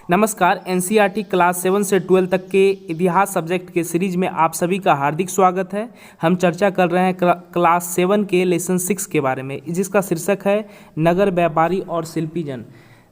नमस्कार। NCERT class 7 से 12 तक के इतिहास सब्जेक्ट के सीरीज में आप सभी का हार्दिक स्वागत है। हम चर्चा कर रहे हैं क्लास 7 के लेसन 6 के बारे में, जिसका शीर्षक है नगर, व्यापारी और शिल्पी जन।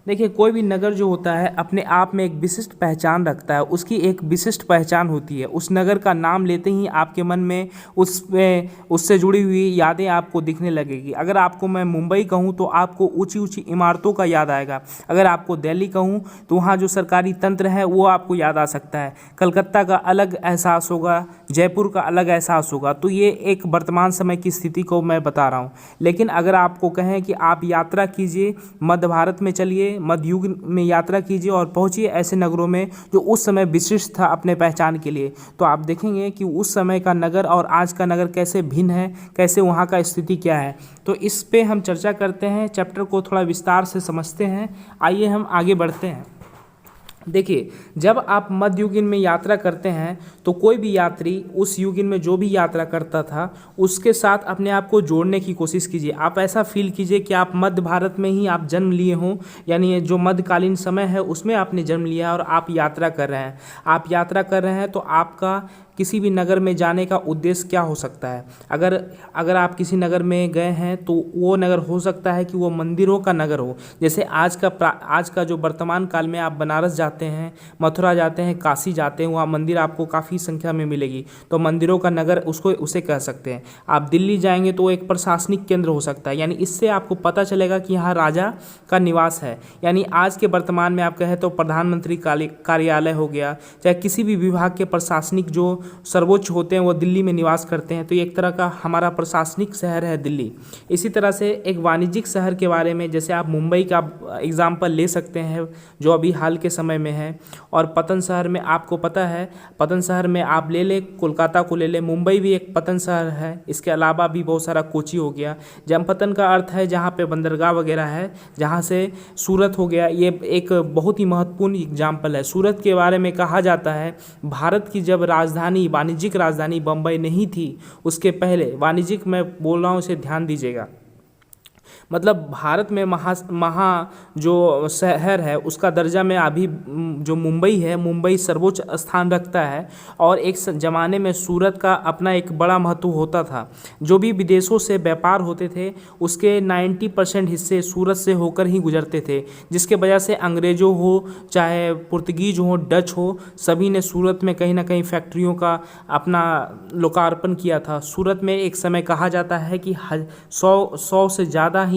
देखिए, कोई भी नगर जो होता है अपने आप में एक विशिष्ट पहचान रखता है। उसकी एक विशिष्ट पहचान होती है। उस नगर का नाम लेते ही आपके मन में उससे जुड़ी हुई यादें आपको दिखने लगेगी। अगर आपको मैं मुंबई कहूँ तो आपको ऊंची ऊंची इमारतों का याद आएगा। अगर आपको दिल्ली कहूँ तो वहाँ जो सरकारी तंत्र है वो आपको याद आ सकता है। कलकत्ता का अलग एहसास होगा, जयपुर का अलग एहसास होगा। तो ये एक वर्तमान समय की स्थिति को मैं बता रहा हूँ। लेकिन अगर आपको कहें कि आप यात्रा कीजिए, मध्य भारत में चलिए, मध्य युग में यात्रा कीजिए और पहुंचिए ऐसे नगरों में जो उस समय विशिष्ट था अपने पहचान के लिए, तो आप देखेंगे कि उस समय का नगर और आज का नगर कैसे भिन्न है, कैसे वहाँ का स्थिति क्या है। तो इस पे हम चर्चा करते हैं, चैप्टर को थोड़ा विस्तार से समझते हैं। आइए हम आगे बढ़ते हैं। देखिए, जब आप मध्य युगीन में यात्रा करते हैं तो कोई भी यात्री उस युगीन में जो भी यात्रा करता था उसके साथ अपने आप को जोड़ने की कोशिश कीजिए। आप ऐसा फील कीजिए कि आप मध्य भारत में ही आप जन्म लिए हों, यानी जो मध्यकालीन समय है उसमें आपने जन्म लिया है और आप यात्रा कर रहे हैं। आप यात्रा कर रहे हैं तो आपका किसी भी नगर में जाने का उद्देश्य क्या हो सकता है। अगर आप किसी नगर में गए हैं तो वो नगर हो सकता है कि वो मंदिरों का नगर हो। जैसे आज का जो वर्तमान काल में आप बनारस जाते हैं, मथुरा जाते हैं, काशी जाते हैं, वहाँ मंदिर आपको काफ़ी संख्या में मिलेगी, तो मंदिरों का नगर उसे कह सकते हैं। आप दिल्ली जाएंगे तो एक प्रशासनिक केंद्र हो सकता है, यानी इससे आपको पता चलेगा कि यहाँ राजा का निवास है। यानी आज के वर्तमान में आप कहें तो प्रधानमंत्री कार्यालय हो गया, चाहे किसी भी विभाग के प्रशासनिक जो सर्वोच्च होते हैं वो दिल्ली में निवास करते हैं। तो ये एक तरह का हमारा प्रशासनिक शहर है दिल्ली। इसी तरह से एक वाणिज्यिक शहर के बारे में, जैसे आप मुंबई का एग्जाम्पल ले सकते हैं जो अभी हाल के समय में है। और पतन शहर में आपको पता है, पतन शहर में आप ले लें, कोलकाता को ले लें, मुंबई भी एक पतन शहर है। इसके अलावा भी बहुत सारा कोची हो गया। जमपतन का अर्थ है जहाँ पे बंदरगाह वगैरह है, जहाँ से सूरत हो गया। ये एक बहुत ही महत्वपूर्ण एग्जाम्पल है। सूरत के बारे में कहा जाता है भारत की जब वाणिज्यिक राजधानी बम्बई नहीं थी, उसके पहले, वाणिज्यिक मैं बोल रहा हूँ, इसे ध्यान दीजिएगा, मतलब भारत में महा जो शहर है उसका दर्जा में अभी जो मुंबई है, मुंबई सर्वोच्च स्थान रखता है। और एक ज़माने में सूरत का अपना एक बड़ा महत्व होता था। जो भी विदेशों से व्यापार होते थे उसके 90% हिस्से सूरत से होकर ही गुजरते थे, जिसके वजह से अंग्रेज़ों हो, चाहे पुर्तगीज हो, डच हो, सभी ने सूरत में कहीं ना कहीं फैक्ट्रियों का अपना लोकार्पण किया था। सूरत में एक समय कहा जाता है कि 100 से ज़्यादा ही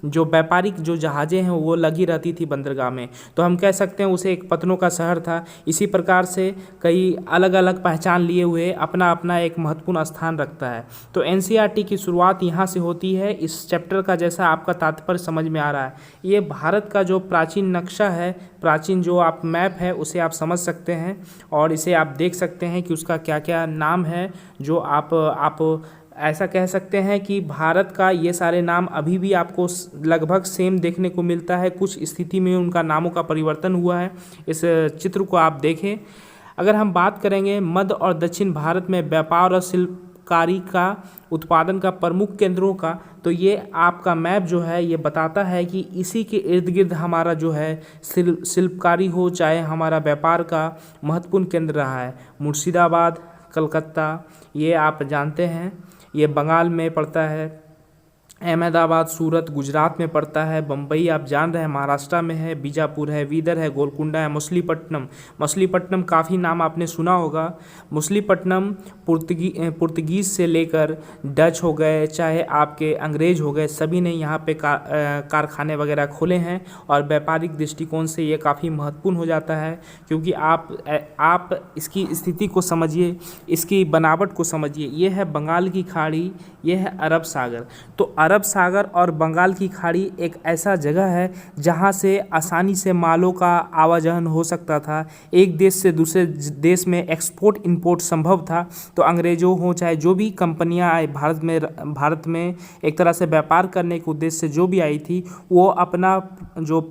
जो व्यापारिक जो जहाज़ें हैं वो लगी रहती थी बंदरगाह में। तो हम कह सकते हैं उसे एक पत्तनों का शहर था। इसी प्रकार से कई अलग अलग पहचान लिए हुए अपना अपना एक महत्वपूर्ण स्थान रखता है। तो एनसीईआरटी की शुरुआत यहाँ से होती है। इस चैप्टर का जैसा आपका तात्पर्य समझ में आ रहा है, ये भारत का जो प्राचीन नक्शा है, प्राचीन जो आप मैप है, उसे आप समझ सकते हैं और इसे आप देख सकते हैं कि उसका क्या क्या नाम है। जो आप ऐसा कह सकते हैं कि भारत का ये सारे नाम अभी भी आपको लगभग सेम देखने को मिलता है। कुछ स्थिति में उनका नामों का परिवर्तन हुआ है। इस चित्र को आप देखें। अगर हम बात करेंगे मध्य और दक्षिण भारत में व्यापार और शिल्पकारी का उत्पादन का प्रमुख केंद्रों का, तो ये आपका मैप जो है ये बताता है कि इसी के इर्द गिर्द हमारा जो है शिल्पकारी हो, चाहे हमारा व्यापार का महत्वपूर्ण केंद्र रहा है। मुर्शिदाबाद, कलकत्ता, ये आप जानते हैं, ये बंगाल में पड़ता है। अहमदाबाद, सूरत गुजरात में पड़ता है। बम्बई आप जान रहे हैं महाराष्ट्र में है। बीजापुर है, बीदर है, गोलकुंडा है, मछलीपट्टनम काफ़ी नाम आपने सुना होगा। मछलीपट्टनम पुर्तगीज़ से लेकर डच हो गए, चाहे आपके अंग्रेज हो गए, सभी ने यहाँ पे कारखाने वगैरह खोले हैं। और व्यापारिक दृष्टिकोण से ये काफ़ी महत्वपूर्ण हो जाता है, क्योंकि आप इसकी स्थिति को समझिए, इसकी बनावट को समझिए। ये है बंगाल की खाड़ी, ये है अरब सागर। तो अरब सागर और बंगाल की खाड़ी एक ऐसा जगह है जहाँ से आसानी से मालों का आवागमन हो सकता था। एक देश से दूसरे देश में एक्सपोर्ट इंपोर्ट संभव था। तो अंग्रेज़ों हो, चाहे जो भी कंपनियां आए भारत में एक तरह से व्यापार करने के उद्देश्य से जो भी आई थी, वो अपना जो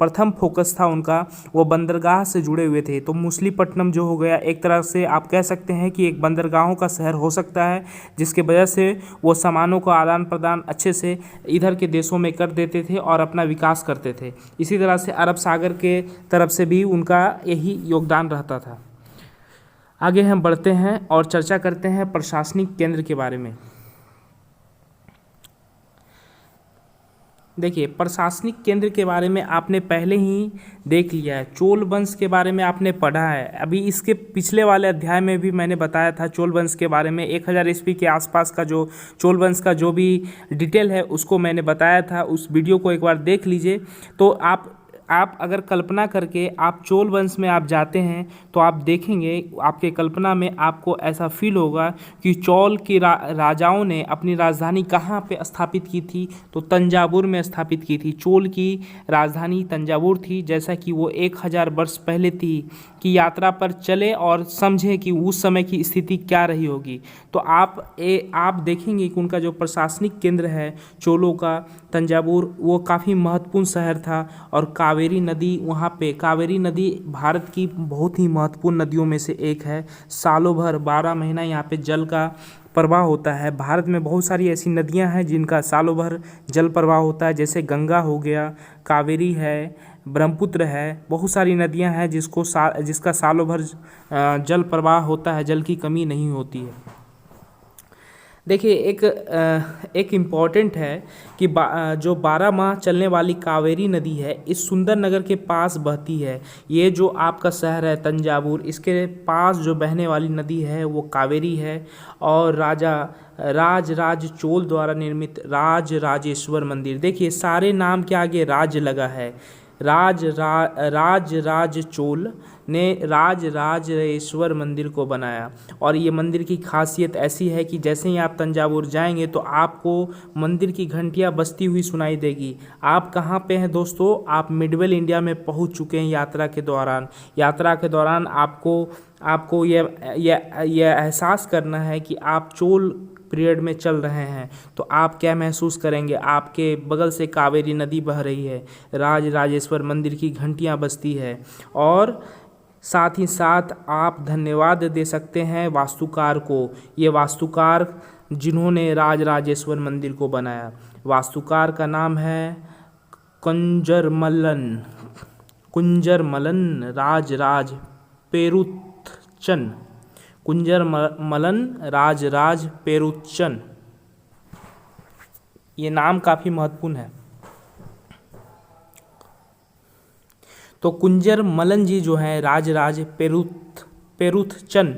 प्रथम फोकस था उनका वो बंदरगाह से जुड़े हुए थे। तो मछलीपट्टनम जो हो गया एक तरह से आप कह सकते हैं कि एक बंदरगाहों का शहर हो सकता है, जिसके वजह से वो सामानों का आदान प्रदान अच्छे से इधर के देशों में कर देते थे और अपना विकास करते थे। इसी तरह से अरब सागर के तरफ से भी उनका यही योगदान रहता था। आगे हम बढ़ते हैं और चर्चा करते हैं प्रशासनिक केंद्र के बारे में। देखिए, प्रशासनिक केंद्र के बारे में आपने पहले ही देख लिया है, चोल वंश के बारे में आपने पढ़ा है। अभी इसके पिछले वाले अध्याय में भी मैंने बताया था चोल वंश के बारे में। 1000 ईस्वी के आसपास का जो चोल वंश का जो भी डिटेल है उसको मैंने बताया था, उस वीडियो को एक बार देख लीजिए। तो आप अगर कल्पना करके आप चोल वंश में आप जाते हैं तो आप देखेंगे, आपके कल्पना में आपको ऐसा फील होगा कि चोल के राजाओं ने अपनी राजधानी कहाँ पे स्थापित की थी, तो तंजावुर में स्थापित की थी। चोल की राजधानी तंजावुर थी, जैसा कि वो 1000 वर्ष पहले थी कि यात्रा पर चले और समझें कि उस समय की स्थिति क्या रही होगी। तो आप देखेंगे कि उनका जो प्रशासनिक केंद्र है चोलों का तंजावुर, वो काफ़ी महत्वपूर्ण शहर था। और कावेरी नदी वहाँ पे, कावेरी नदी भारत की बहुत ही महत्वपूर्ण नदियों में से एक है। सालों भर 12 महीना यहाँ पे जल का प्रवाह होता है। भारत में बहुत सारी ऐसी नदियाँ हैं जिनका सालों भर जल प्रवाह होता है, जैसे गंगा हो गया, कावेरी है, ब्रह्मपुत्र है। बहुत सारी नदियाँ हैं जिसका सालों भर जल प्रवाह होता है, जल की कमी नहीं होती है। देखिए, एक इम्पॉर्टेंट है कि जो 12 माह चलने वाली कावेरी नदी है इस सुंदर नगर के पास बहती है। ये जो आपका शहर है तंजावुर, इसके पास जो बहने वाली नदी है वो कावेरी है। और राज चोल द्वारा निर्मित राजेश्वर मंदिर, देखिए सारे नाम के आगे राज लगा है। राज चोल ने राजेश्वर मंदिर को बनाया। और ये मंदिर की खासियत ऐसी है कि जैसे ही आप तंजावुर जाएंगे तो आपको मंदिर की घंटियां बजती हुई सुनाई देगी। आप कहाँ पे हैं दोस्तों? आप मिडवेल इंडिया में पहुँच चुके हैं। यात्रा के दौरान आपको ये एहसास करना है कि आप चोल पीरियड में चल रहे हैं। तो आप क्या महसूस करेंगे? आपके बगल से कावेरी नदी बह रही है, राजेश्वर मंदिर की घंटियां बजती है, और साथ ही साथ आप धन्यवाद दे सकते हैं वास्तुकार को। ये वास्तुकार जिन्होंने राजेश्वर मंदिर को बनाया, वास्तुकार का नाम है कुंजरमलन राज पेरुत्तचन। कुंजरमलन राज पेरुत्तचन, ये नाम काफ़ी महत्वपूर्ण है। तो कुंजरमलन जी जो है राज पेरुत्तचन,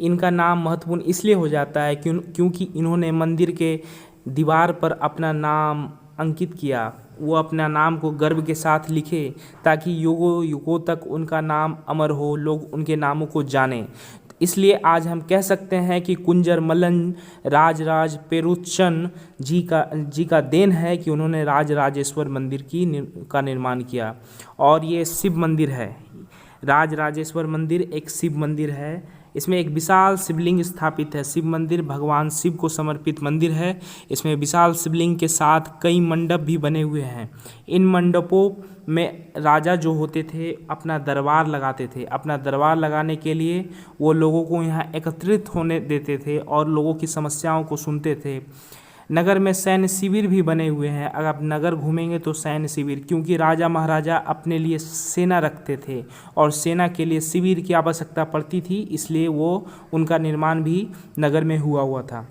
इनका नाम महत्वपूर्ण इसलिए हो जाता है क्योंकि इन्होंने मंदिर के दीवार पर अपना नाम अंकित किया। वो अपना नाम को गर्व के साथ लिखे ताकि युगों तक उनका नाम अमर हो, लोग उनके नामों को जानें। इसलिए आज हम कह सकते हैं कि कुंजरमलन राज पेरुत्तचन जी का देन है कि उन्होंने राजेश्वर मंदिर का निर्माण किया। और ये शिव मंदिर है, राजेश्वर मंदिर एक शिव मंदिर है। इसमें एक विशाल शिवलिंग स्थापित है। शिव मंदिर भगवान शिव को समर्पित मंदिर है। इसमें विशाल शिवलिंग के साथ कई मंडप भी बने हुए हैं। इन मंडपों में राजा जो होते थे अपना दरबार लगाते थे। अपना दरबार लगाने के लिए वो लोगों को यहाँ एकत्रित होने देते थे और लोगों की समस्याओं को सुनते थे। नगर में सैन्य शिविर भी बने हुए हैं। अगर आप नगर घूमेंगे तो सैन्य शिविर, क्योंकि राजा महाराजा अपने लिए सेना रखते थे और सेना के लिए शिविर की आवश्यकता पड़ती थी, इसलिए वो उनका निर्माण भी नगर में हुआ था।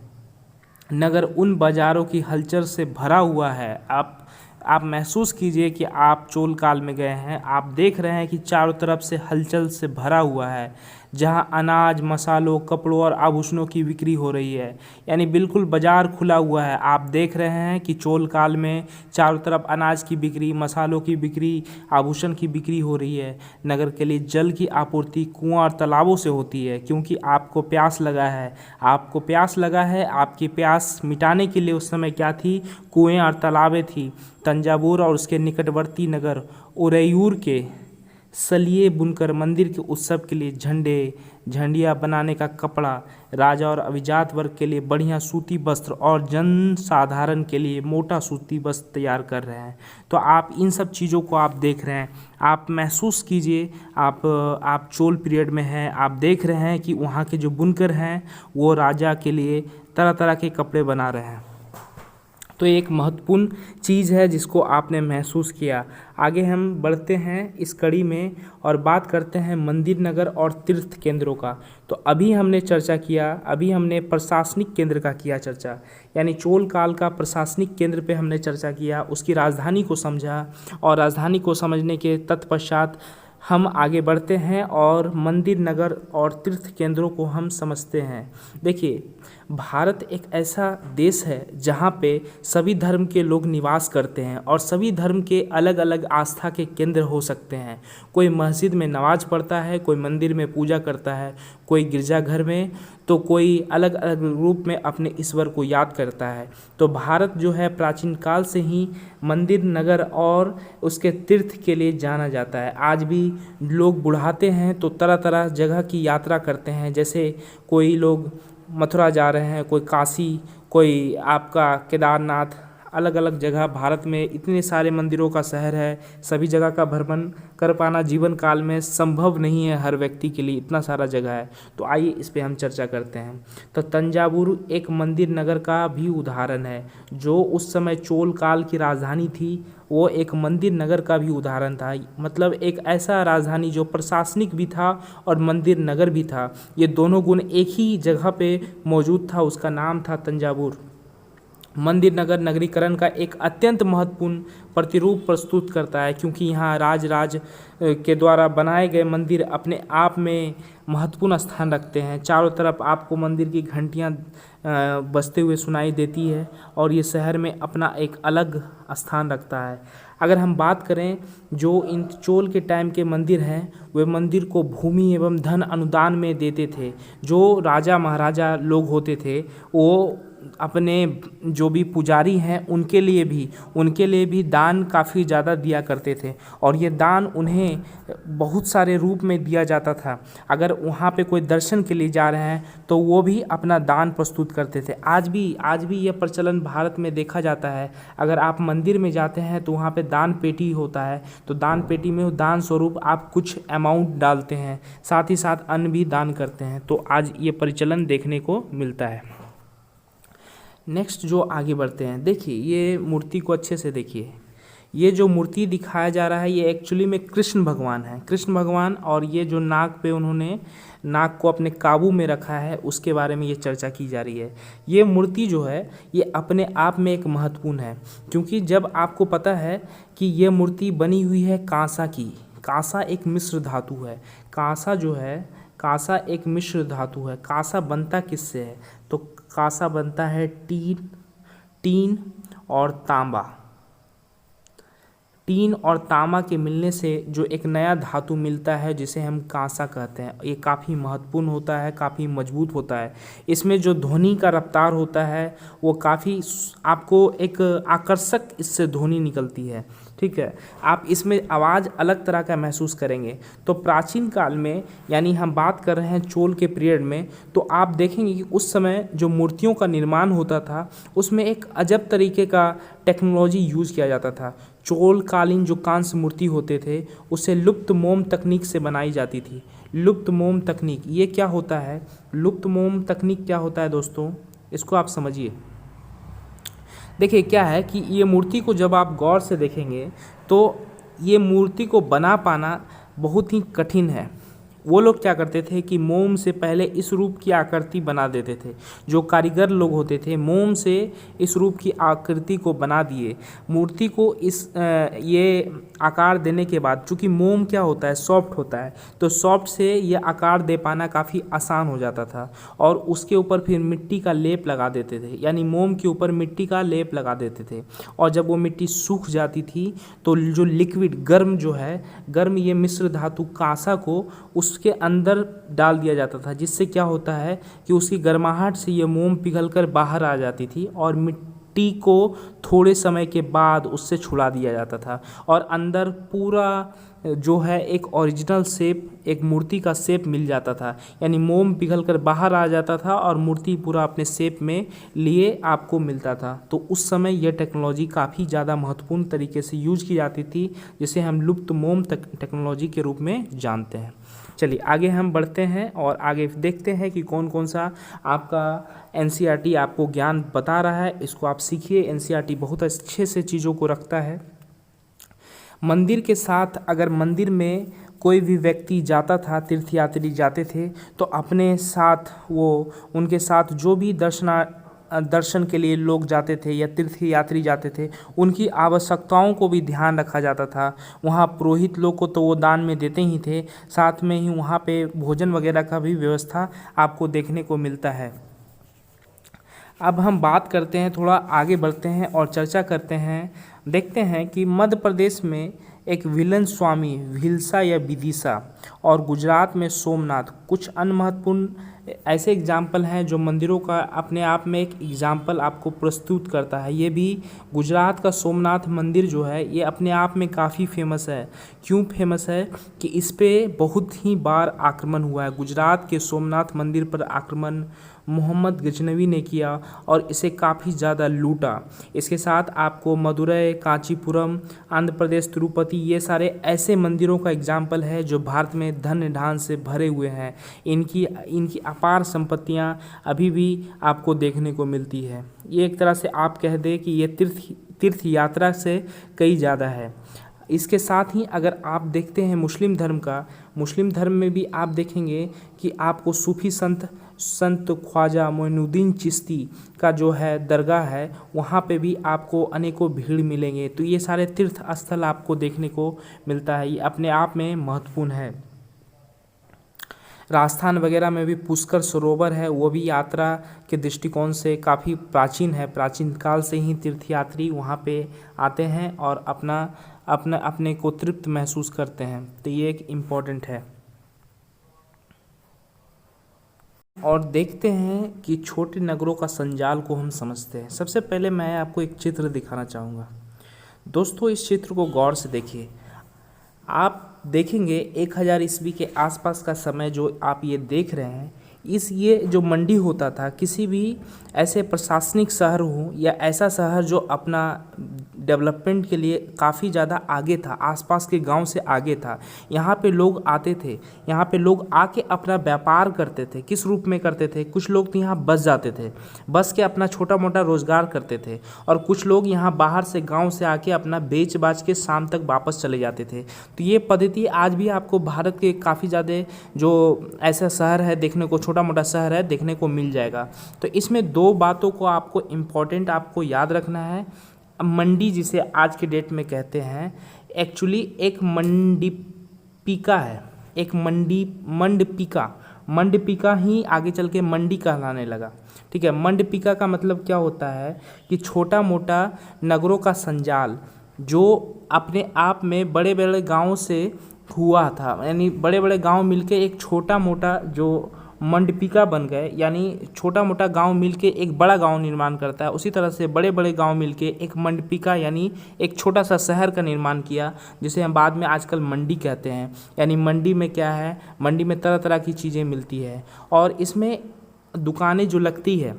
नगर उन बाज़ारों की हलचल से भरा हुआ है। आप महसूस कीजिए कि आप चोल काल में गए हैं। आप देख रहे हैं कि चारों तरफ से हलचल से भरा हुआ है, जहां अनाज, मसालों, कपड़ों और आभूषणों की बिक्री हो रही है। यानी बिल्कुल बाजार खुला हुआ है। आप देख रहे हैं कि चोल काल में चारों तरफ अनाज की बिक्री, मसालों की बिक्री, आभूषण की बिक्री हो रही है। नगर के लिए जल की आपूर्ति कुआं और तालाबों से होती है, क्योंकि आपको प्यास लगा है। आपकी प्यास मिटाने के लिए उस समय क्या थी? कुएं और तालाबें थी। तंजावुर और उसके निकटवर्ती नगर उरैयूर के सलिए बुनकर मंदिर के उत्सव के लिए झंडे, झंडियाँ बनाने का कपड़ा, राजा और अभिजात वर्ग के लिए बढ़िया सूती वस्त्र और जन साधारण के लिए मोटा सूती वस्त्र तैयार कर रहे हैं। तो आप इन सब चीज़ों को आप देख रहे हैं, आप महसूस कीजिए, आप चोल पीरियड में हैं, आप देख रहे हैं कि वहाँ के जो बुनकर हैं वो राजा के लिए तरह तरह के कपड़े बना रहे हैं। तो एक महत्वपूर्ण चीज़ है जिसको आपने महसूस किया। आगे हम बढ़ते हैं इस कड़ी में और बात करते हैं मंदिर नगर और तीर्थ केंद्रों का। तो अभी हमने चर्चा किया, अभी हमने प्रशासनिक केंद्र का किया चर्चा, यानी चोल काल का प्रशासनिक केंद्र पे हमने चर्चा किया, उसकी राजधानी को समझा और राजधानी को समझने के तत्पश्चात हम आगे बढ़ते हैं और मंदिर नगर और तीर्थ केंद्रों को हम समझते हैं। देखिए, भारत एक ऐसा देश है जहाँ पे सभी धर्म के लोग निवास करते हैं और सभी धर्म के अलग अलग आस्था के केंद्र हो सकते हैं। कोई मस्जिद में नमाज पढ़ता है, कोई मंदिर में पूजा करता है, कोई गिरजाघर में, तो कोई अलग अलग रूप में अपने ईश्वर को याद करता है। तो भारत जो है प्राचीन काल से ही मंदिर नगर और उसके तीर्थ के लिए जाना जाता है। आज भी लोग बुढ़ाते हैं तो तरह तरह जगह की यात्रा करते हैं, जैसे कोई लोग मथुरा जा रहे हैं, कोई काशी, कोई आपका केदारनाथ, अलग अलग जगह भारत में इतने सारे मंदिरों का शहर है, सभी जगह का भ्रमण कर पाना जीवन काल में संभव नहीं है हर व्यक्ति के लिए, इतना सारा जगह है। तो आइए इस पे हम चर्चा करते हैं। तो तंजावुर एक मंदिर नगर का भी उदाहरण है, जो उस समय चोल काल की राजधानी थी, वो एक मंदिर नगर का भी उदाहरण था। मतलब एक ऐसा राजधानी जो प्रशासनिक भी था और मंदिर नगर भी था, ये दोनों गुण एक ही जगह पे मौजूद था, उसका नाम था तंजावुर। मंदिर नगर नगरीकरण का एक अत्यंत महत्वपूर्ण प्रतिरूप प्रस्तुत करता है, क्योंकि यहाँ राज के द्वारा बनाए गए मंदिर अपने आप में महत्वपूर्ण स्थान रखते हैं। चारों तरफ आपको मंदिर की घंटियाँ बजते हुए सुनाई देती है और ये शहर में अपना एक अलग स्थान रखता है। अगर हम बात करें, जो इन चोल के टाइम के मंदिर हैं, वे मंदिर को भूमि एवं धन अनुदान में देते थे। जो राजा महाराजा लोग होते थे वो अपने जो भी पुजारी हैं उनके लिए भी दान काफ़ी ज़्यादा दिया करते थे और ये दान उन्हें बहुत सारे रूप में दिया जाता था। अगर वहाँ पे कोई दर्शन के लिए जा रहे हैं तो वो भी अपना दान प्रस्तुत करते थे। आज भी यह प्रचलन भारत में देखा जाता है। अगर आप मंदिर में जाते हैं तो वहाँ पे दान पेटी होता है, तो दान पेटी में दान स्वरूप आप कुछ अमाउंट डालते हैं, साथ ही साथ अन्न भी दान करते हैं। तो आज ये प्रचलन देखने को मिलता है। नेक्स्ट जो आगे बढ़ते हैं, देखिए ये मूर्ति को अच्छे से देखिए। ये जो मूर्ति दिखाया जा रहा है ये एक्चुअली में कृष्ण भगवान है, कृष्ण भगवान। और ये जो नाक पे उन्होंने नाक को अपने काबू में रखा है उसके बारे में ये चर्चा की जा रही है। ये मूर्ति जो है ये अपने आप में एक महत्वपूर्ण है, क्योंकि जब आपको पता है कि ये मूर्ति बनी हुई है कांसा की। कांसा एक मिश्र धातु है। कांसा एक मिश्र धातु है। कांसा बनता किससे है? तो कांसा बनता है टीन और तांबा। टीन और तांबा के मिलने से जो एक नया धातु मिलता है जिसे हम कांसा कहते हैं, ये काफ़ी महत्वपूर्ण होता है, काफ़ी मजबूत होता है। इसमें जो ध्वनि का रफ्तार होता है वो काफ़ी, आपको एक आकर्षक इससे ध्वनि निकलती है, ठीक है। आप इसमें आवाज़ अलग तरह का महसूस करेंगे। तो प्राचीन काल में, यानी हम बात कर रहे हैं चोल के पीरियड में, तो आप देखेंगे कि उस समय जो मूर्तियों का निर्माण होता था उसमें एक अजब तरीके का टेक्नोलॉजी यूज़ किया जाता था। चोल कालीन जो कांस्य मूर्ति होते थे उसे लुप्त मोम तकनीक से बनाई जाती थी। लुप्त मोम तकनीक ये क्या होता है? लुप्त मोम तकनीक क्या होता है दोस्तों, इसको आप समझिए। देखिए क्या है कि ये मूर्ति को जब आप गौर से देखेंगे तो ये मूर्ति को बना पाना बहुत ही कठिन है। वो लोग क्या करते थे कि मोम से पहले इस रूप की आकृति बना देते थे। जो कारीगर लोग होते थे मोम से इस रूप की आकृति को बना दिए। मूर्ति को ये आकार देने के बाद, चूँकि मोम क्या होता है, सॉफ्ट होता है, तो सॉफ्ट से ये आकार दे पाना काफ़ी आसान हो जाता था। और उसके ऊपर फिर मिट्टी का लेप लगा देते थे, यानी मोम के ऊपर मिट्टी का लेप लगा देते थे। और जब वो मिट्टी सूख जाती थी तो जो लिक्विड गर्म ये मिश्र धातु कांसा को उसके अंदर डाल दिया जाता था, जिससे क्या होता है कि उसकी गर्माहट से ये मोम पिघलकर बाहर आ जाती थी और मिट्टी को थोड़े समय के बाद उससे छुड़ा दिया जाता था और अंदर पूरा जो है एक ओरिजिनल शेप, एक मूर्ति का शेप मिल जाता था, यानी मोम पिघल कर बाहर आ जाता था और मूर्ति पूरा अपने शेप में लिए आपको मिलता था। तो उस समय यह टेक्नोलॉजी काफ़ी ज़्यादा महत्वपूर्ण तरीके से यूज की जाती थी, जिसे हम लुप्त मोम टेक्नोलॉजी के रूप में जानते हैं। चलिए आगे हम बढ़ते हैं और आगे देखते हैं कि कौन कौन सा आपका एनसीईआरटी आपको ज्ञान बता रहा है। इसको आप सीखिए, एनसीईआरटी बहुत अच्छे से चीज़ों को रखता है। मंदिर के साथ, अगर मंदिर में कोई भी व्यक्ति जाता था, तीर्थयात्री जाते थे, तो अपने साथ वो उनके साथ जो भी दर्शन के लिए लोग जाते थे या तीर्थयात्री जाते थे, उनकी आवश्यकताओं को भी ध्यान रखा जाता था। वहाँ पुरोहित लोग को तो वो दान में देते ही थे, साथ में ही वहाँ पे भोजन वगैरह का भी व्यवस्था आपको देखने को मिलता है। अब हम बात करते हैं, थोड़ा आगे बढ़ते हैं और चर्चा करते हैं। देखते हैं कि मध्य प्रदेश में एक विलन स्वामी भिलसा या विदिशा और गुजरात में सोमनाथ, कुछ अन्य महत्वपूर्ण ऐसे एग्जाम्पल हैं जो मंदिरों का अपने आप में एक एग्जाम्पल आपको प्रस्तुत करता है। ये भी गुजरात का सोमनाथ मंदिर जो है ये अपने आप में काफ़ी फेमस है। क्यों फेमस है कि इस पे बहुत ही बार आक्रमण हुआ है। गुजरात के सोमनाथ मंदिर पर आक्रमण मोहम्मद गजनवी ने किया और इसे काफ़ी ज़्यादा लूटा। इसके साथ आपको मदुरई, कांचीपुरम, आंध्र प्रदेश, तिरुपति, ये सारे ऐसे मंदिरों का एग्जाम्पल है जो भारत में धन धान से भरे हुए हैं। इनकी अपार संपत्तियां अभी भी आपको देखने को मिलती है। ये एक तरह से आप कह दें कि ये तीर्थ यात्रा से कई ज़्यादा है। इसके साथ ही अगर आप देखते हैं मुस्लिम धर्म में भी आप देखेंगे कि आपको सूफी संत ख्वाजा मोइनुद्दीन चिश्ती का जो है दरगाह है, वहाँ पे भी आपको अनेकों भीड़ मिलेंगे। तो ये सारे तीर्थ स्थल आपको देखने को मिलता है, ये अपने आप में महत्वपूर्ण है। राजस्थान वगैरह में भी पुष्कर सरोवर है, वो भी यात्रा के दृष्टिकोण से काफ़ी प्राचीन है। प्राचीन काल से ही तीर्थयात्री वहाँ पे आते हैं और अपने को तृप्त महसूस करते हैं। तो ये एक इम्पॉर्टेंट है। और देखते हैं कि छोटे नगरों का संजाल को हम समझते हैं। सबसे पहले मैं आपको एक चित्र दिखाना चाहूँगा। दोस्तों इस चित्र को गौर से देखिए। आप देखेंगे 1000 ईस्वी के आसपास का समय जो आप ये देख रहे हैं, ये जो मंडी होता था, किसी भी ऐसे प्रशासनिक शहर हो या ऐसा शहर जो अपना डेवलपमेंट के लिए काफ़ी ज़्यादा आगे था, आसपास के गांव से आगे था, यहाँ पे लोग आते थे, यहाँ पे लोग आके अपना व्यापार करते थे। किस रूप में करते थे? कुछ लोग तो यहाँ बस जाते थे, बस के अपना छोटा मोटा रोजगार करते थे, और कुछ लोग यहाँ बाहर से गाँव से आके अपना बेच बाच के शाम तक वापस चले जाते थे। तो ये पद्धति आज भी आपको भारत के काफ़ी ज़्यादा जो ऐसा शहर है देखने को, छोटा मोटा शहर है देखने को मिल जाएगा। तो इसमें दो बातों को आपको इम्पोर्टेंट आपको याद रखना है। मंडी जिसे आज के डेट में कहते हैं, एक्चुअली एक मंडीपिका है, एक मंडपिका ही आगे चल के मंडी कहलाने लगा। ठीक है, मंडपिका का मतलब क्या होता है कि छोटा मोटा नगरों का संजाल जो अपने आप में बड़े बड़े गाँव से हुआ था, यानी बड़े बड़े गांव मिलके एक छोटा मोटा जो मंडपिका बन गए, यानी छोटा मोटा गांव मिलके एक बड़ा गांव निर्माण करता है। उसी तरह से बड़े बड़े गांव मिलके एक मंडपिका यानी एक छोटा सा शहर का निर्माण किया, जिसे हम बाद में आजकल मंडी कहते हैं। यानी मंडी में क्या है, मंडी में तरह तरह की चीज़ें मिलती है और इसमें दुकानें जो लगती है,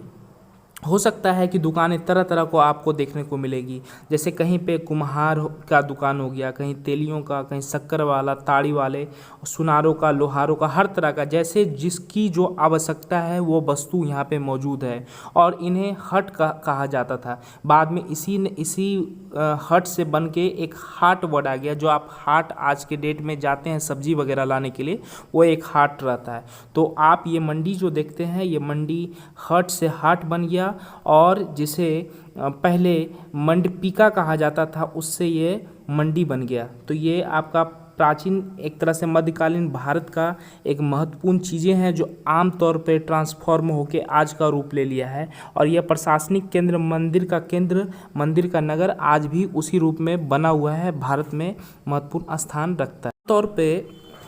हो सकता है कि दुकानें तरह तरह को आपको देखने को मिलेगी। जैसे कहीं पे कुम्हार का दुकान हो गया, कहीं तेलियों का, कहीं शक्कर वाला, ताड़ी वाले, सुनारों का, लोहारों का, हर तरह का, जैसे जिसकी जो आवश्यकता है वो वस्तु यहाँ पे मौजूद है। और इन्हें हट कहा जाता था। बाद में इसी हट से बन के एक हाट वर्ड आ गया। जो आप हाट आज के डेट में जाते हैं सब्जी वगैरह लाने के लिए, वो एक हाट रहता है। तो आप ये मंडी जो देखते हैं, ये मंडी हट से हाट बन गया, और जिसे पहले मंडपिका कहा जाता था उससे ये मंडी बन गया। तो ये आपका प्राचीन, एक तरह से मध्यकालीन भारत का एक महत्वपूर्ण चीज़ें हैं जो आम तौर पे ट्रांसफॉर्म होके आज का रूप ले लिया है। और यह प्रशासनिक केंद्र, मंदिर का नगर आज भी उसी रूप में बना हुआ है, भारत में महत्वपूर्ण स्थान रखता है।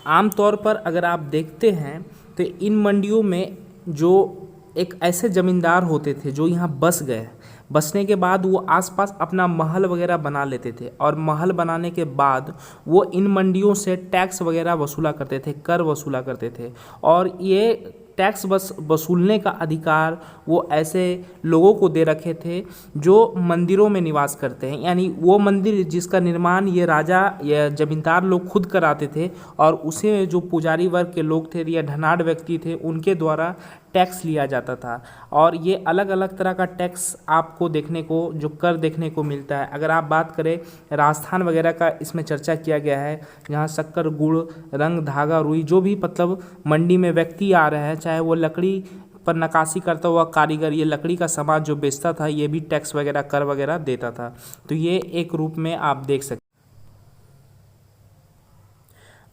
आम तौर पर अगर आप देखते हैं तो इन मंडियों में जो एक ऐसे ज़मींदार होते थे जो यहाँ बस गए, बसने के बाद वो आसपास अपना महल वगैरह बना लेते थे, और महल बनाने के बाद वो इन मंडियों से टैक्स वगैरह वसूला करते थे, कर वसूला करते थे। और ये टैक्स वसूलने का अधिकार वो ऐसे लोगों को दे रखे थे जो मंदिरों में निवास करते हैं, यानी वो मंदिर जिसका निर्माण ये राजा या जमींदार लोग खुद कराते थे, और उसे जो पुजारी वर्ग के लोग थे या धनाढ़ व्यक्ति थे उनके द्वारा टैक्स लिया जाता था। और ये अलग अलग तरह का टैक्स आपको देखने को, जो कर देखने को मिलता है। अगर आप बात करें राजस्थान वगैरह का, इसमें चर्चा किया गया है, जहाँ शक्कर, गुड़, रंग, धागा, रुई, जो भी मतलब मंडी में व्यक्ति आ रहे हैं, चाहे वो लकड़ी पर नक्काशी करता हुआ कारीगर, ये लकड़ी का सामान जो बेचता था, ये भी टैक्स वगैरह, कर वगैरह देता था। तो ये एक रूप में आप देख सकते।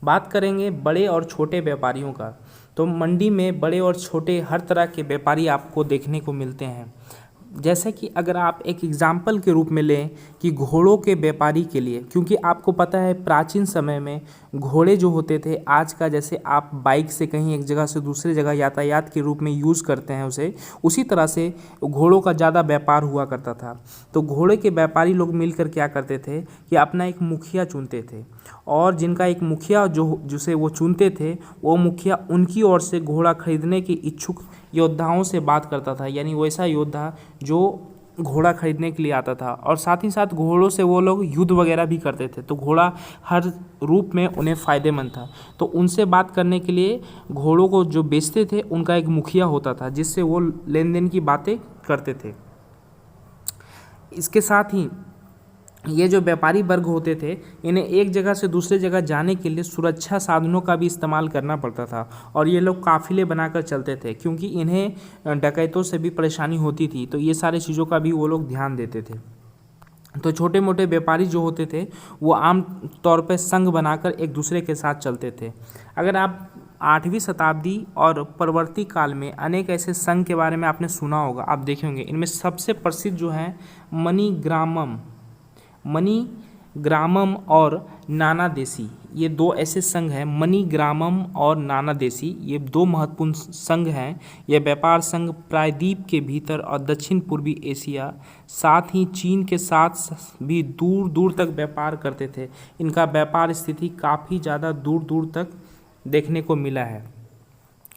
बात करेंगे बड़े और छोटे व्यापारियों का, तो मंडी में बड़े और छोटे हर तरह के व्यापारी आपको देखने को मिलते हैं। जैसे कि अगर आप एक एग्जाम्पल के रूप में लें कि घोड़ों के व्यापारी के लिए, क्योंकि आपको पता है प्राचीन समय में घोड़े जो होते थे, आज का जैसे आप बाइक से कहीं एक जगह से दूसरी जगह यातायात के रूप में यूज़ करते हैं उसे, उसी तरह से घोड़ों का ज़्यादा व्यापार हुआ करता था। तो घोड़े के व्यापारी लोग मिलकर क्या करते थे कि अपना एक मुखिया चुनते थे, और जिनका एक मुखिया जिसे वो चुनते थे, वो मुखिया उनकी ओर से घोड़ा खरीदने के इच्छुक योद्धाओं से बात करता था, यानी वैसा योद्धा जो घोड़ा खरीदने के लिए आता था। और साथ ही साथ घोड़ों से वो लोग युद्ध वगैरह भी करते थे, तो घोड़ा हर रूप में उन्हें फ़ायदेमंद था। तो उनसे बात करने के लिए घोड़ों को जो बेचते थे उनका एक मुखिया होता था, जिससे वो लेन देन की बातें करते थे। इसके साथ ही ये जो व्यापारी वर्ग होते थे, इन्हें एक जगह से दूसरे जगह जाने के लिए सुरक्षा साधनों का भी इस्तेमाल करना पड़ता था, और ये लोग काफ़िले बनाकर चलते थे, क्योंकि इन्हें डकैतों से भी परेशानी होती थी। तो ये सारी चीज़ों का भी वो लोग ध्यान देते थे। तो छोटे मोटे व्यापारी जो होते थे वो आम तौर पर संघ बनाकर एक दूसरे के साथ चलते थे। अगर आप 8वीं शताब्दी और परवर्ती काल में अनेक ऐसे संघ के बारे में आपने सुना होगा, आप देखे होंगे। इनमें सबसे प्रसिद्ध जो है मणिग्रामम और नानादेशी, ये दो ऐसे संघ हैं। मणिग्रामम और नानादेशी ये दो महत्वपूर्ण संघ हैं। ये व्यापार संघ प्रायद्वीप के भीतर और दक्षिण पूर्वी एशिया, साथ ही चीन के साथ भी दूर दूर तक व्यापार करते थे। इनका व्यापार स्थिति काफ़ी ज़्यादा दूर दूर तक देखने को मिला है।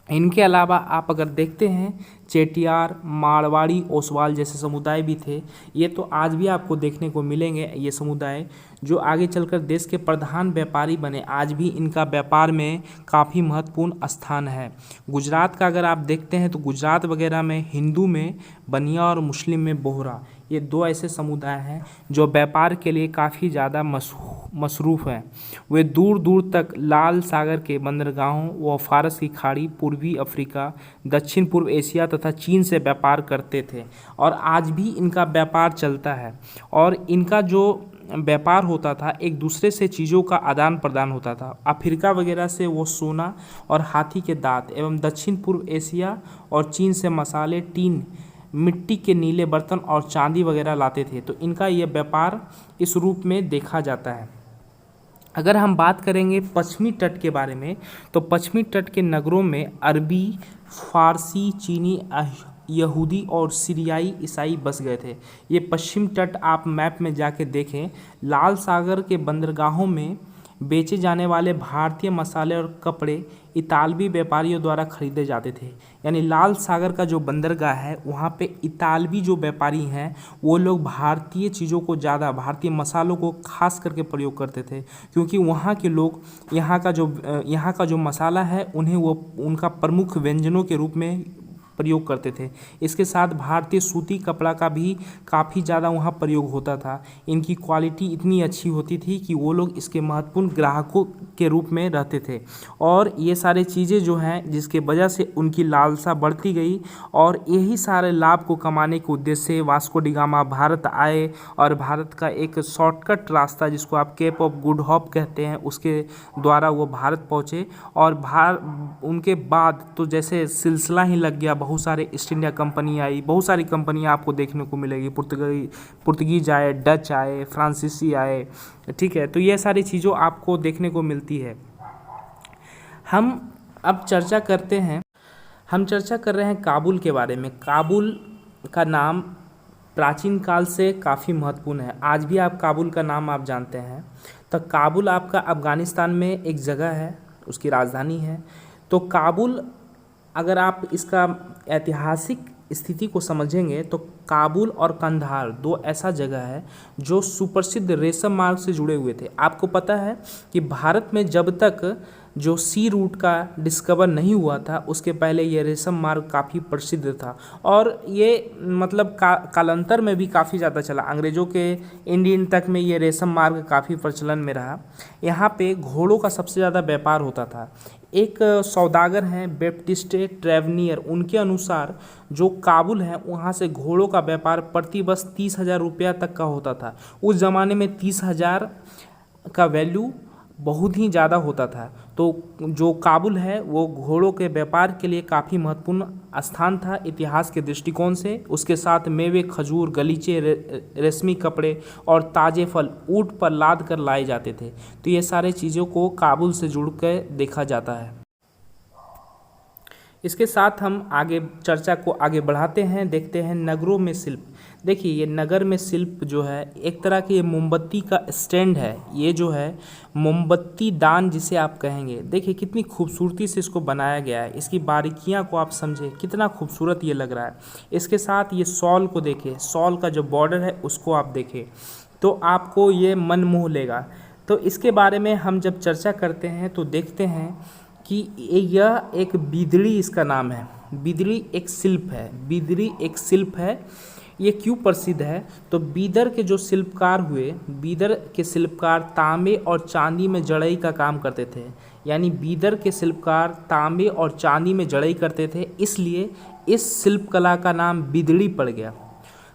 इनके अलावा आप अगर देखते हैं, चेटियार, मारवाड़ी, ओसवाल जैसे समुदाय भी थे। ये तो आज भी आपको देखने को मिलेंगे, ये समुदाय जो आगे चलकर देश के प्रधान व्यापारी बने। आज भी इनका व्यापार में काफ़ी महत्वपूर्ण स्थान है। गुजरात का अगर आप देखते हैं तो गुजरात वगैरह में हिंदू में बनिया और मुस्लिम में बोहरा, ये दो ऐसे समुदाय हैं जो व्यापार के लिए काफ़ी ज़्यादा मसरूफ़ हैं। वे दूर दूर तक लाल सागर के बंदरगाहों व फारस की खाड़ी, पूर्वी अफ्रीका, दक्षिण पूर्व एशिया तथा चीन से व्यापार करते थे, और आज भी इनका व्यापार चलता है। और इनका जो व्यापार होता था, एक दूसरे से चीज़ों का आदान प्रदान होता था। अफ्रीका वगैरह से वो सोना और हाथी के दांत, एवं दक्षिण पूर्व एशिया और चीन से मसाले, टीन, मिट्टी के नीले बर्तन और चांदी वगैरह लाते थे। तो इनका ये व्यापार इस रूप में देखा जाता है। अगर हम बात करेंगे पश्चिमी तट के बारे में, तो पश्चिमी तट के नगरों में अरबी, फारसी, चीनी, यहूदी और सीरियाई ईसाई बस गए थे। ये पश्चिम तट आप मैप में जाके देखें, लाल सागर के बंदरगाहों में बेचे जाने वाले भारतीय मसाले और कपड़े इतालवी व्यापारियों द्वारा खरीदे जाते थे। यानी लाल सागर का जो बंदरगाह है, वहाँ पे इतालवी जो व्यापारी हैं वो लोग भारतीय चीज़ों को ज़्यादा, भारतीय मसालों को खास करके प्रयोग करते थे, क्योंकि वहाँ के लोग यहाँ का जो मसाला है उन्हें वो उनका प्रमुख व्यंजनों के रूप में प्रयोग करते थे। इसके साथ भारतीय सूती कपड़ा का भी काफ़ी ज़्यादा वहाँ प्रयोग होता था। इनकी क्वालिटी इतनी अच्छी होती थी कि वो लोग इसके महत्वपूर्ण ग्राहकों के रूप में रहते थे। और ये सारी चीज़ें जो हैं, जिसके वजह से उनकी लालसा बढ़ती गई, और यही सारे लाभ को कमाने के उद्देश्य से वास्को डी गामा भारत आए, और भारत का एक शॉर्टकट रास्ता जिसको आप केप ऑफ गुड होप कहते हैं, उसके द्वारा वो भारत पहुँचे। और उनके बाद तो जैसे सिलसिला ही लग गया, बहुत सारे ईस्ट इंडिया कंपनी आई, बहुत सारी कंपनियां आपको देखने को मिलेगी। पुर्तगीज आए, डच आए, फ्रांसीसी आए, ठीक है। तो ये सारी चीज़ों आपको देखने को मिलती है। हम अब चर्चा कर रहे हैं काबुल के बारे में। काबुल का नाम प्राचीन काल से काफ़ी महत्वपूर्ण है। आज भी आप काबुल का नाम आप जानते हैं। तो काबुल आपका अफ़गानिस्तान में एक जगह है, उसकी राजधानी है। तो काबुल, अगर आप इसका ऐतिहासिक स्थिति को समझेंगे तो काबुल और कंधार दो ऐसा जगह है जो सुप्रसिद्ध रेशम मार्ग से जुड़े हुए थे। आपको पता है कि भारत में जब तक जो सी रूट का डिस्कवर नहीं हुआ था उसके पहले ये रेशम मार्ग काफ़ी प्रसिद्ध था, और ये मतलब कालांतर में भी काफ़ी ज़्यादा चला। अंग्रेज़ों के इंडियन तक में ये रेशम मार्ग काफ़ी प्रचलन में रहा। यहाँ पे घोड़ों का सबसे ज़्यादा व्यापार होता था। एक सौदागर हैं बैप्टिस्टे ट्रैवनियर, उनके अनुसार जो काबुल है वहाँ से घोड़ों का व्यापार प्रति वर्ष 30,000 रुपया तक का होता था। उस ज़माने में 30,000 का वैल्यू बहुत ही ज़्यादा होता था। तो जो काबुल है वो घोड़ों के व्यापार के लिए काफ़ी महत्वपूर्ण स्थान था इतिहास के दृष्टिकोण से। उसके साथ मेवे, खजूर, गलीचे, रेशमी कपड़े और ताज़े फल ऊँट पर लाद कर लाए जाते थे। तो ये सारे चीज़ों को काबुल से जुड़ कर देखा जाता है। इसके साथ हम आगे चर्चा को आगे बढ़ाते हैं, देखते हैं नगरों में शिल्प। देखिए ये नगर में शिल्प जो है एक तरह की ये मोमबत्ती का स्टैंड है। ये जो है मोमबत्ती दान जिसे आप कहेंगे, देखिए कितनी खूबसूरती से इसको बनाया गया है। इसकी बारीकियां को आप समझे, कितना खूबसूरत ये लग रहा है। इसके साथ ये शॉल को देखें, शॉल का जो बॉर्डर है उसको आप देखें तो आपको ये मन मोह लेगा। तो इसके बारे में हम जब चर्चा करते हैं तो देखते हैं कि यह एक बिदड़ी, इसका नाम है बिदड़ी, एक शिल्प है। बिदड़ी एक शिल्प है। ये क्यों प्रसिद्ध है? तो बीदर के जो शिल्पकार हुए, बीदर के शिल्पकार तांबे और चांदी में जड़ई का काम करते थे। यानी बीदर के शिल्पकार तांबे और चांदी में जड़ई करते थे, इसलिए इस शिल्पकला का नाम बिदड़ी पड़ गया।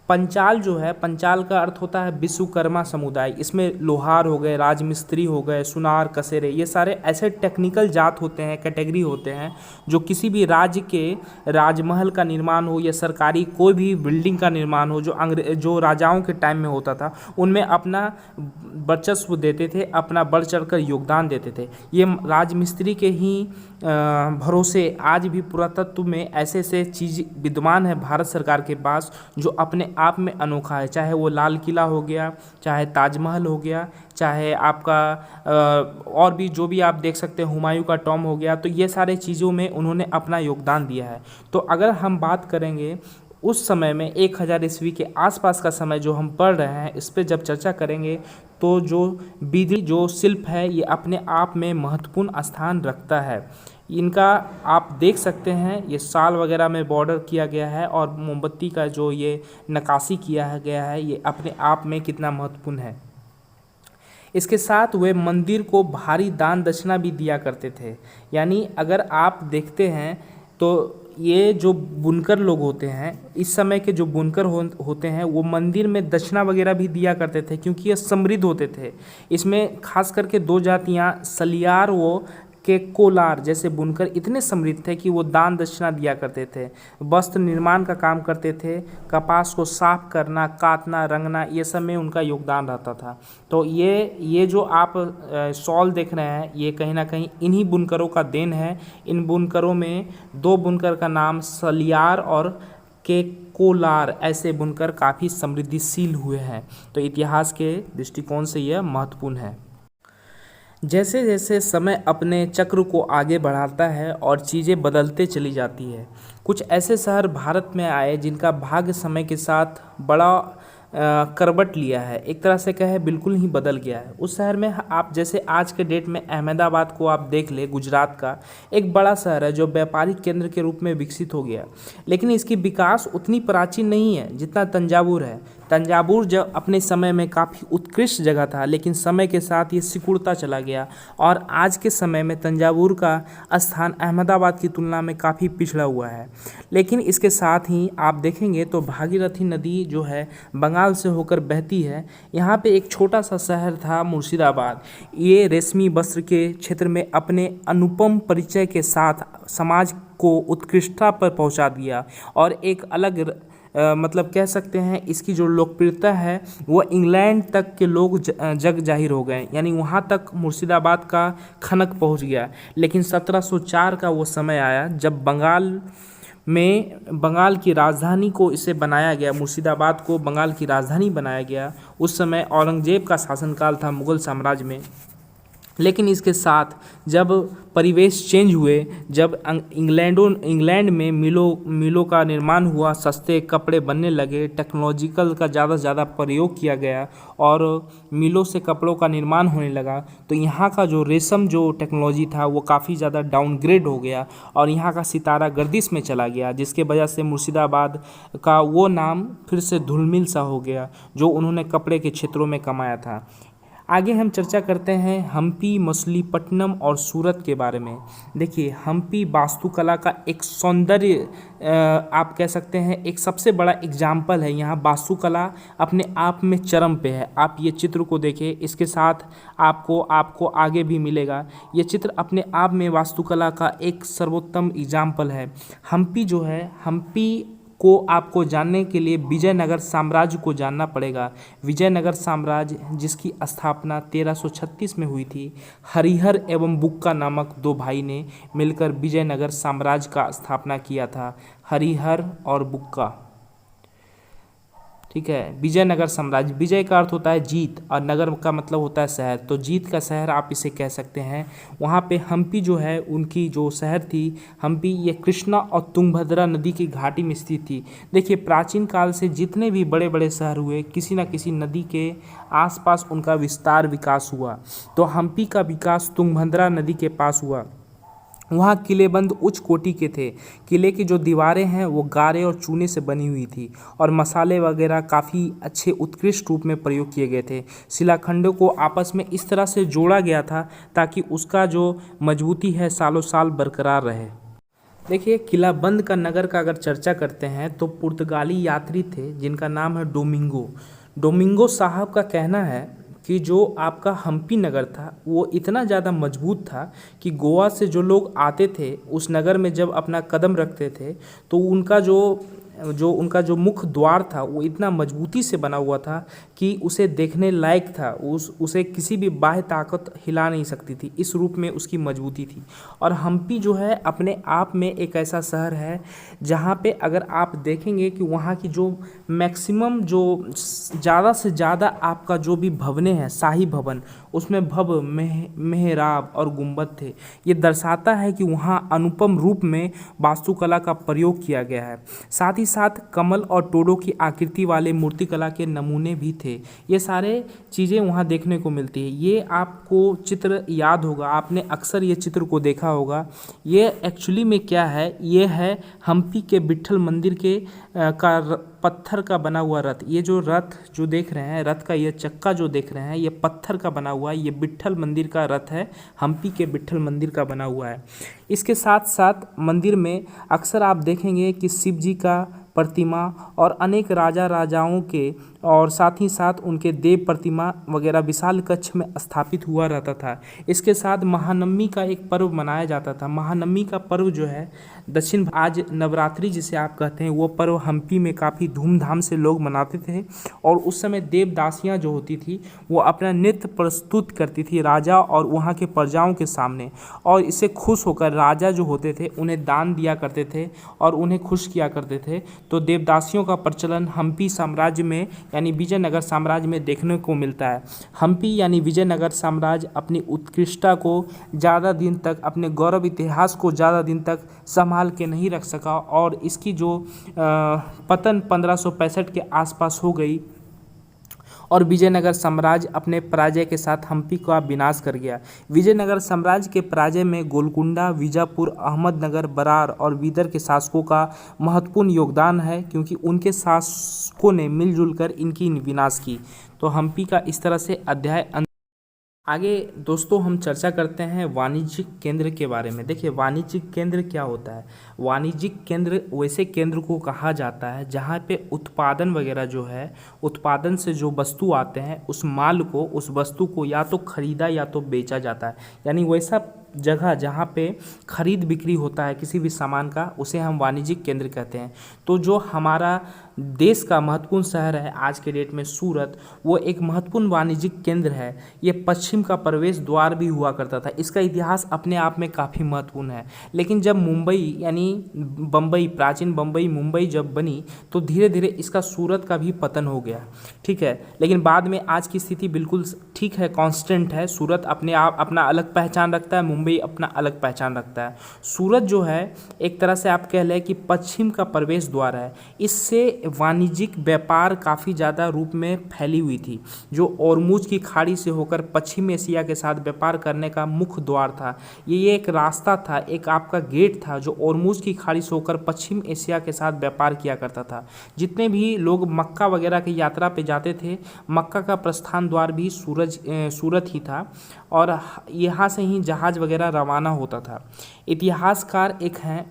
पंचाल जो है, पंचाल का अर्थ होता है विश्वकर्मा समुदाय। इसमें लोहार हो गए, राजमिस्त्री हो गए, सुनार, कसेरे, ये सारे ऐसे टेक्निकल जात होते हैं, कैटेगरी होते हैं जो किसी भी राज्य के राजमहल का निर्माण हो या सरकारी कोई भी बिल्डिंग का निर्माण हो जो राजाओं के टाइम में होता था, उनमें अपना वर्चस्व देते थे, अपना बढ़ चढ़ कर योगदान देते थे। ये राजमिस्त्री के ही भरोसे आज भी पुरातत्व में ऐसे ऐसे चीज़ विद्यमान है भारत सरकार के पास जो अपने आप में अनोखा है। चाहे वो लाल किला हो गया, चाहे ताजमहल हो गया, चाहे आपका और भी जो भी आप देख सकते हैं, हुमायूं का टॉम हो गया। तो ये सारे चीज़ों में उन्होंने अपना योगदान दिया है। तो अगर हम बात करेंगे उस समय में 1000 ईस्वी के आसपास का समय जो हम पढ़ रहे हैं, इस पे जब चर्चा करेंगे तो जो बिदड़ी जो शिल्प है ये अपने आप में महत्वपूर्ण स्थान रखता है। इनका आप देख सकते हैं, ये साल वगैरह में बॉर्डर किया गया है और मोमबत्ती का जो ये नक्काशी किया गया है ये अपने आप में कितना महत्वपूर्ण है। इसके साथ वे मंदिर को भारी दान दक्षिणा भी दिया करते थे। यानी अगर आप देखते हैं तो ये जो बुनकर लोग होते हैं, इस समय के जो बुनकर होते हैं, वो मंदिर में दक्षिणा वगैरह भी दिया करते थे क्योंकि ये समृद्ध होते थे। इसमें खास करके दो जातियाँ सलियार व के कोलार जैसे बुनकर इतने समृद्ध थे कि वो दान दक्षिणा दिया करते थे। वस्त्र निर्माण का काम करते थे, कपास को साफ करना, काटना, रंगना, ये सब में उनका योगदान रहता था। तो ये जो आप शॉल देख रहे हैं ये कहीं ना कहीं इन्हीं बुनकरों का देन है। इन बुनकरों में दो बुनकर का नाम सलियार और के कोलार, ऐसे बुनकर काफ़ी समृद्धिशील हुए हैं। तो इतिहास के दृष्टिकोण से यह महत्वपूर्ण है। जैसे जैसे समय अपने चक्र को आगे बढ़ाता है और चीज़ें बदलते चली जाती है, कुछ ऐसे शहर भारत में आए जिनका भाग्य समय के साथ बड़ा करवट लिया है, एक तरह से कहे बिल्कुल ही बदल गया है। उस शहर में आप जैसे आज के डेट में अहमदाबाद को आप देख ले, गुजरात का एक बड़ा शहर है जो व्यापारिक केंद्र के रूप में विकसित हो गया, लेकिन इसकी विकास उतनी प्राचीन नहीं है जितना तंजावुर है। तंजावुर जब अपने समय में काफ़ी उत्कृष्ट जगह था, लेकिन समय के साथ ये सिकुड़ता चला गया और आज के समय में तंजावुर का स्थान अहमदाबाद की तुलना में काफ़ी पिछड़ा हुआ है। लेकिन इसके साथ ही आप देखेंगे तो भागीरथी नदी जो है बंगाल से होकर बहती है। यहाँ पे एक छोटा सा शहर था मुर्शिदाबाद। ये रेशमी वस्त्र के क्षेत्र में अपने अनुपम परिचय के साथ समाज को उत्कृष्टता पर पहुँचा दिया और एक अलग मतलब कह सकते हैं इसकी जो लोकप्रियता है वो इंग्लैंड तक के लोग जग जाहिर हो गए। यानी वहाँ तक मुर्शिदाबाद का खनक पहुँच गया। लेकिन 1704 का वो समय आया जब बंगाल में बंगाल की राजधानी को इसे बनाया गया, मुर्शिदाबाद को बंगाल की राजधानी बनाया गया। उस समय औरंगजेब का शासनकाल था मुग़ल साम्राज्य में। लेकिन इसके साथ जब परिवेश चेंज हुए, जब इंग्लैंड में मिलों का निर्माण हुआ, सस्ते कपड़े बनने लगे, टेक्नोलॉजिकल का ज़्यादा से ज़्यादा प्रयोग किया गया और मिलों से कपड़ों का निर्माण होने लगा, तो यहाँ का जो रेशम जो टेक्नोलॉजी था वो काफ़ी ज़्यादा डाउनग्रेड हो गया और यहाँ का सितारा गर्दिश में चला गया, जिसके वजह से मुर्शिदाबाद का वो नाम फिर से धूलमिल सा हो गया जो उन्होंने कपड़े के क्षेत्रों में कमाया था। आगे हम चर्चा करते हैं हम्पी, मछलीपट्टनम और सूरत के बारे में। देखिए, हम्पी वास्तुकला का एक सौंदर्य आप कह सकते हैं, एक सबसे बड़ा एग्जाम्पल है। यहाँ वास्तुकला अपने आप में चरम पे है। आप ये चित्र को देखिए, इसके साथ आपको आगे भी मिलेगा। ये चित्र अपने आप में वास्तुकला का एक सर्वोत्तम एग्जाम्पल है। हम्पी जो है, हम्पी को आपको जानने के लिए विजयनगर साम्राज्य को जानना पड़ेगा। विजयनगर साम्राज्य जिसकी स्थापना 1336 में हुई थी। हरिहर एवं बुक्का नामक दो भाई ने मिलकर विजयनगर साम्राज्य का स्थापना किया था। हरिहर और बुक्का, ठीक है। विजयनगर साम्राज्य, विजय का अर्थ होता है जीत और नगर का मतलब होता है शहर, तो जीत का शहर आप इसे कह सकते हैं। वहाँ पे हम्पी जो है, उनकी जो शहर थी हम्पी, ये कृष्णा और तुंगभद्रा नदी की घाटी में स्थित थी। देखिए, प्राचीन काल से जितने भी बड़े बड़े शहर हुए, किसी न किसी नदी के आसपास उनका विकास हुआ। तो हम्पी का विकास तुंगभद्रा नदी के पास हुआ। वहाँ किलेबंद उच्च कोटि के थे। किले की जो दीवारें हैं वो गारे और चूने से बनी हुई थी और मसाले वगैरह काफ़ी अच्छे उत्कृष्ट रूप में प्रयोग किए गए थे। शिलाखंडों को आपस में इस तरह से जोड़ा गया था ताकि उसका जो मजबूती है सालों साल बरकरार रहे। देखिए, किलाबंद का नगर का अगर चर्चा करते हैं तो पुर्तगाली यात्री थे जिनका नाम है डोमिंगो। डोमिंगो साहब का कहना है कि जो आपका हम्पी नगर था वो इतना ज़्यादा मजबूत था कि गोवा से जो लोग आते थे उस नगर में जब अपना कदम रखते थे तो उनका जो मुख्य द्वार था वो इतना मजबूती से बना हुआ था कि उसे देखने लायक था। उसे किसी भी बाह्य ताकत हिला नहीं सकती थी, इस रूप में उसकी मजबूती थी। और हम्पी जो है अपने आप में एक ऐसा शहर है जहाँ पे अगर आप देखेंगे कि वहाँ की जो मैक्सिमम जो ज़्यादा से ज़्यादा आपका जो भी भवनें हैं, शाही भवन, उसमें भव्य मेहराब और गुंबद थे। ये दर्शाता है कि वहाँ अनुपम रूप में वास्तुकला का प्रयोग किया गया है। साथ ही साथ कमल और टोडों की आकृति वाले मूर्तिकला के नमूने भी थे। ये सारे चीज़ें वहाँ देखने को मिलती है। ये आपको चित्र याद होगा, आपने अक्सर ये चित्र को देखा होगा। ये एक्चुअली में क्या है, ये है हम्पी के विट्ठल मंदिर के पत्थर का बना हुआ रथ। ये जो रथ जो देख रहे हैं, रथ का ये चक्का जो देख रहे हैं, ये पत्थर का बना हुआ है। ये विट्ठल मंदिर का रथ है, हम्पी के विट्ठल मंदिर का बना हुआ है। इसके साथ साथ मंदिर में अक्सर आप देखेंगे कि शिव जी का प्रतिमा और अनेक राजाओं के और साथ ही साथ उनके देव प्रतिमा वगैरह विशाल कक्ष में स्थापित हुआ रहता था। इसके साथ महानवमी का एक पर्व मनाया जाता था। महानवमी का पर्व जो है दक्षिण, आज नवरात्रि जिसे आप कहते हैं, वो पर्व हम्पी में काफ़ी धूमधाम से लोग मनाते थे। और उस समय देवदासियाँ जो होती थी वो अपना नृत्य प्रस्तुत करती थी राजा और वहाँ के प्रजाओं के सामने, और इससे खुश होकर राजा जो होते थे उन्हें दान दिया करते थे और उन्हें खुश किया करते थे। तो देवदासियों का प्रचलन हम्पी साम्राज्य में यानी विजयनगर साम्राज्य में देखने को मिलता है। हम्पी यानी विजयनगर साम्राज्य अपनी उत्कृष्टता को ज़्यादा दिन तक, अपने गौरव इतिहास को ज़्यादा दिन तक संभाल के नहीं रख सका और इसकी जो पतन 1565 के आसपास हो गई और विजयनगर साम्राज्य अपने पराजय के साथ हम्पी का विनाश कर गया। विजयनगर साम्राज्य के पराजय में गोलकुंडा, बीजापुर, अहमदनगर, बरार और बीदर के शासकों का महत्वपूर्ण योगदान है, क्योंकि उनके शासकों ने मिलजुल कर इनकी विनाश की। तो हम्पी का इस तरह से अध्याय। आगे दोस्तों हम चर्चा करते हैं वाणिज्यिक केंद्र के बारे में। देखिए, वाणिज्यिक केंद्र क्या होता है। वाणिज्यिक केंद्र वैसे केंद्र को कहा जाता है जहाँ पे उत्पादन वगैरह जो है, उत्पादन से जो वस्तु आते हैं उस माल को, उस वस्तु को या तो खरीदा या तो बेचा जाता है। यानी वैसा जगह जहाँ पे खरीद बिक्री होता है किसी भी सामान का, उसे हम वाणिज्यिक केंद्र कहते हैं। तो जो हमारा देश का महत्वपूर्ण शहर है आज के डेट में सूरत, वो एक महत्वपूर्ण वाणिज्यिक केंद्र है। ये पश्चिम का प्रवेश द्वार भी हुआ करता था। इसका इतिहास अपने आप में काफ़ी महत्वपूर्ण है। लेकिन जब मुंबई यानी बम्बई, प्राचीन बम्बई मुंबई जब बनी तो धीरे धीरे इसका सूरत का भी पतन हो गया, ठीक है। लेकिन बाद में आज की स्थिति बिल्कुल ठीक है, कांस्टेंट है। सूरत अपने आप अपना अलग पहचान रखता है, मुंबई अपना अलग पहचान रखता है। सूरत जो है एक तरह से आप कह लें कि पश्चिम का प्रवेश द्वार है। इससे वाणिज्यिक व्यापार काफ़ी ज़्यादा रूप में फैली हुई थी, जो ओरमुज की खाड़ी से होकर पश्चिम एशिया के साथ व्यापार करने का मुख्य द्वार था। ये एक रास्ता था, एक आपका गेट था जो ओरमुज की खाड़ी से होकर पश्चिम एशिया के साथ व्यापार किया करता था। जितने भी लोग मक्का वगैरह की यात्रा पे जाते थे, मक्का का प्रस्थान द्वार भी सूरत ही था और यहाँ से ही जहाज़ वगैरह रवाना होता था। इतिहासकार एक हैं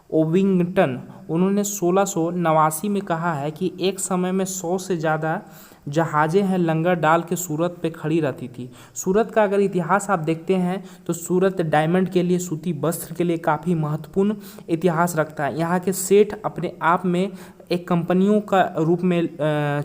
ओविंगटन, उन्होंने 1689 में कहा है कि एक समय में 100 से ज़्यादा जहाज़ें हैं लंगर डाल के सूरत पे खड़ी रहती थी। सूरत का अगर इतिहास आप देखते हैं तो सूरत डायमंड के लिए, सूती वस्त्र के लिए काफ़ी महत्वपूर्ण इतिहास रखता है। यहाँ के सेठ अपने आप में एक कंपनियों का रूप में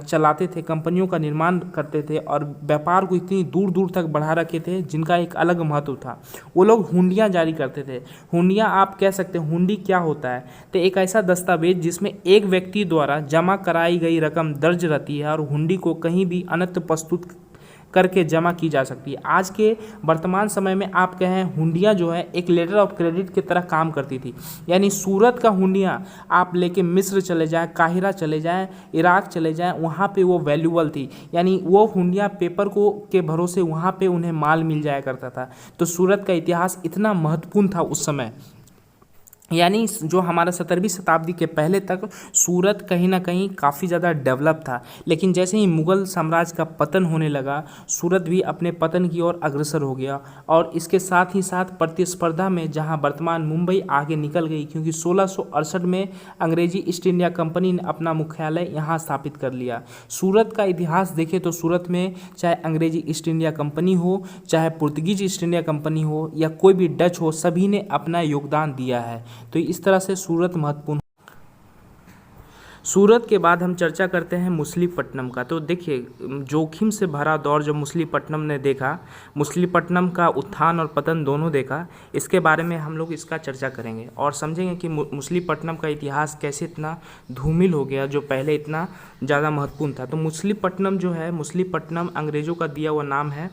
चलाते थे, कंपनियों का निर्माण करते थे और व्यापार को इतनी दूर दूर तक बढ़ा रखे थे जिनका एक अलग महत्व था। वो लोग हुंडियाँ जारी करते थे। हुंडियाँ आप कह सकते हैं, हुंडी क्या होता है तो एक ऐसा दस्तावेज जिसमें एक व्यक्ति द्वारा जमा कराई गई रकम दर्ज रहती है और हुंडी को कहीं भी अन्यत्र प्रस्तुत करके जमा की जा सकती है। आज के वर्तमान समय में आप कहें हुंडियाँ जो है एक लेटर ऑफ क्रेडिट की तरह काम करती थी। यानी सूरत का हुंडियाँ आप लेके मिस्र चले जाएं, काहिरा चले जाएं, इराक चले जाएं, वहाँ पे वो वैल्यूबल थी। यानी वो हुंडियाँ पेपर को के भरोसे वहाँ पे उन्हें माल मिल जाया करता था। तो सूरत का इतिहास इतना महत्वपूर्ण था उस समय। यानी जो हमारा 17वीं शताब्दी के पहले तक सूरत कहीं ना कहीं काफ़ी ज़्यादा डेवलप था। लेकिन जैसे ही मुग़ल साम्राज्य का पतन होने लगा, सूरत भी अपने पतन की ओर अग्रसर हो गया और इसके साथ ही साथ प्रतिस्पर्धा में जहां वर्तमान मुंबई आगे निकल गई, क्योंकि 1668 में अंग्रेजी ईस्ट इंडिया कंपनी ने अपना मुख्यालय यहां स्थापित कर लिया। सूरत का इतिहास देखें तो सूरत में चाहे अंग्रेजी ईस्ट इंडिया कंपनी हो, चाहे पुर्तगीज ईस्ट इंडिया कंपनी हो या कोई भी डच हो, सभी ने अपना योगदान दिया है। तो इस तरह से सूरत महत्वपूर्ण। सूरत के बाद हम चर्चा करते हैं मछलीपट्टनम का। तो देखिए, जोखिम से भरा दौर जो मछलीपट्टनम ने देखा, मछलीपट्टनम का उत्थान और पतन दोनों देखा, इसके बारे में हम लोग इसका चर्चा करेंगे और समझेंगे कि मछलीपट्टनम का इतिहास कैसे इतना धूमिल हो गया जो पहले इतना ज़्यादा महत्वपूर्ण था। तो मछलीपट्टनम जो है, मछलीपट्टनम अंग्रेज़ों का दिया हुआ नाम है।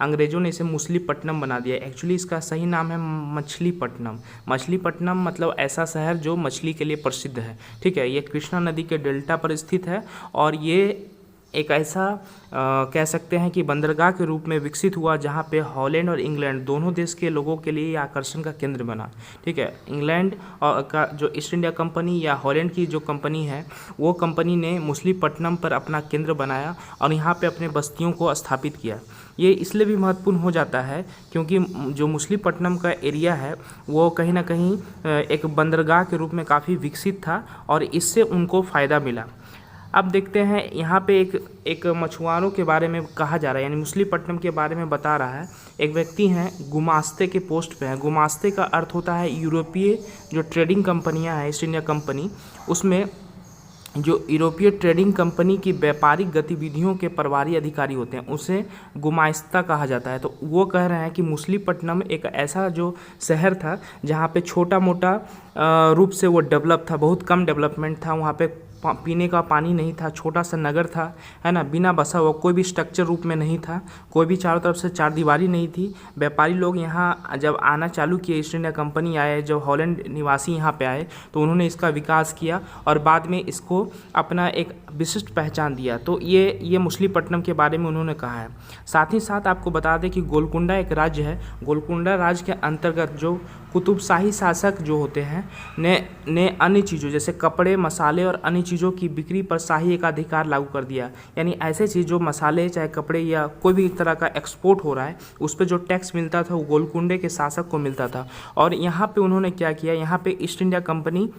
अंग्रेज़ों ने इसे मछलीपट्टनम बना दिया। एक्चुअली इसका सही नाम है मछलीपट्टनम। मछलीपट्टनम मतलब ऐसा शहर जो मछली के लिए प्रसिद्ध है, ठीक है। ये कृष्णा नदी के डेल्टा पर स्थित है और ये एक ऐसा कह सकते हैं कि बंदरगाह के रूप में विकसित हुआ जहाँ पे हॉलैंड और इंग्लैंड दोनों देश के लोगों के लिए आकर्षण का केंद्र बना, ठीक है। इंग्लैंड और का जो ईस्ट इंडिया कंपनी या हॉलैंड की जो कंपनी है, वो कंपनी ने मछलीपट्टनम पर अपना केंद्र बनाया और यहाँ पे अपने बस्तियों को स्थापित किया। ये इसलिए भी महत्वपूर्ण हो जाता है क्योंकि जो मछलीपट्टनम का एरिया है वो कहीं ना कहीं एक बंदरगाह के रूप में काफ़ी विकसित था और इससे उनको फ़ायदा मिला। अब देखते हैं यहाँ पे एक मछुआरों के बारे में कहा जा रहा है, यानी मछलीपट्टनम के बारे में बता रहा है। एक व्यक्ति हैं, गुमास्ते के पोस्ट पे हैं। गुमास्ते का अर्थ होता है यूरोपीय जो ट्रेडिंग कंपनियाँ हैं, ईस्ट इंडिया कंपनी, उसमें जो यूरोपीय ट्रेडिंग कंपनी की व्यापारिक गतिविधियों के प्रभारी अधिकारी होते हैं, उसे गुमास्ता कहा जाता है। तो वो कह रहे हैं कि मछलीपट्टनम एक ऐसा जो शहर था जहाँ पे छोटा मोटा रूप से वो डेवलप था, बहुत कम डेवलपमेंट था, वहाँ पे पीने का पानी नहीं था, छोटा सा नगर था, है ना, बिना बसा हुआ, कोई भी स्ट्रक्चर रूप में नहीं था, कोई भी चारों तरफ से चारदीवारी नहीं थी। व्यापारी लोग यहाँ जब आना चालू किए, ईस्ट इंडिया कंपनी आए, जब हॉलैंड निवासी यहाँ पे आए तो उन्होंने इसका विकास किया और बाद में इसको अपना एक विशिष्ट पहचान दिया। तो ये मछलीपट्टनम के बारे में उन्होंने कहा है। साथ ही साथ आपको बता दें कि गोलकुंडा एक राज्य है। गोलकुंडा राज्य के अंतर्गत जो कुतुबशाही शासक जो होते हैं ने अन्य चीज़ों जैसे कपड़े, मसाले और अन्य चीज़ों की बिक्री पर शाही एकाधिकार लागू कर दिया। यानी ऐसे चीज़ जो मसाले, चाहे कपड़े या कोई भी तरह का एक्सपोर्ट हो रहा है, उस पर जो टैक्स मिलता था वो गोलकुंडे के शासक को मिलता था। और यहाँ पे उन्होंने क्या किया, यहाँ पे ईस्ट इंडिया कंपनी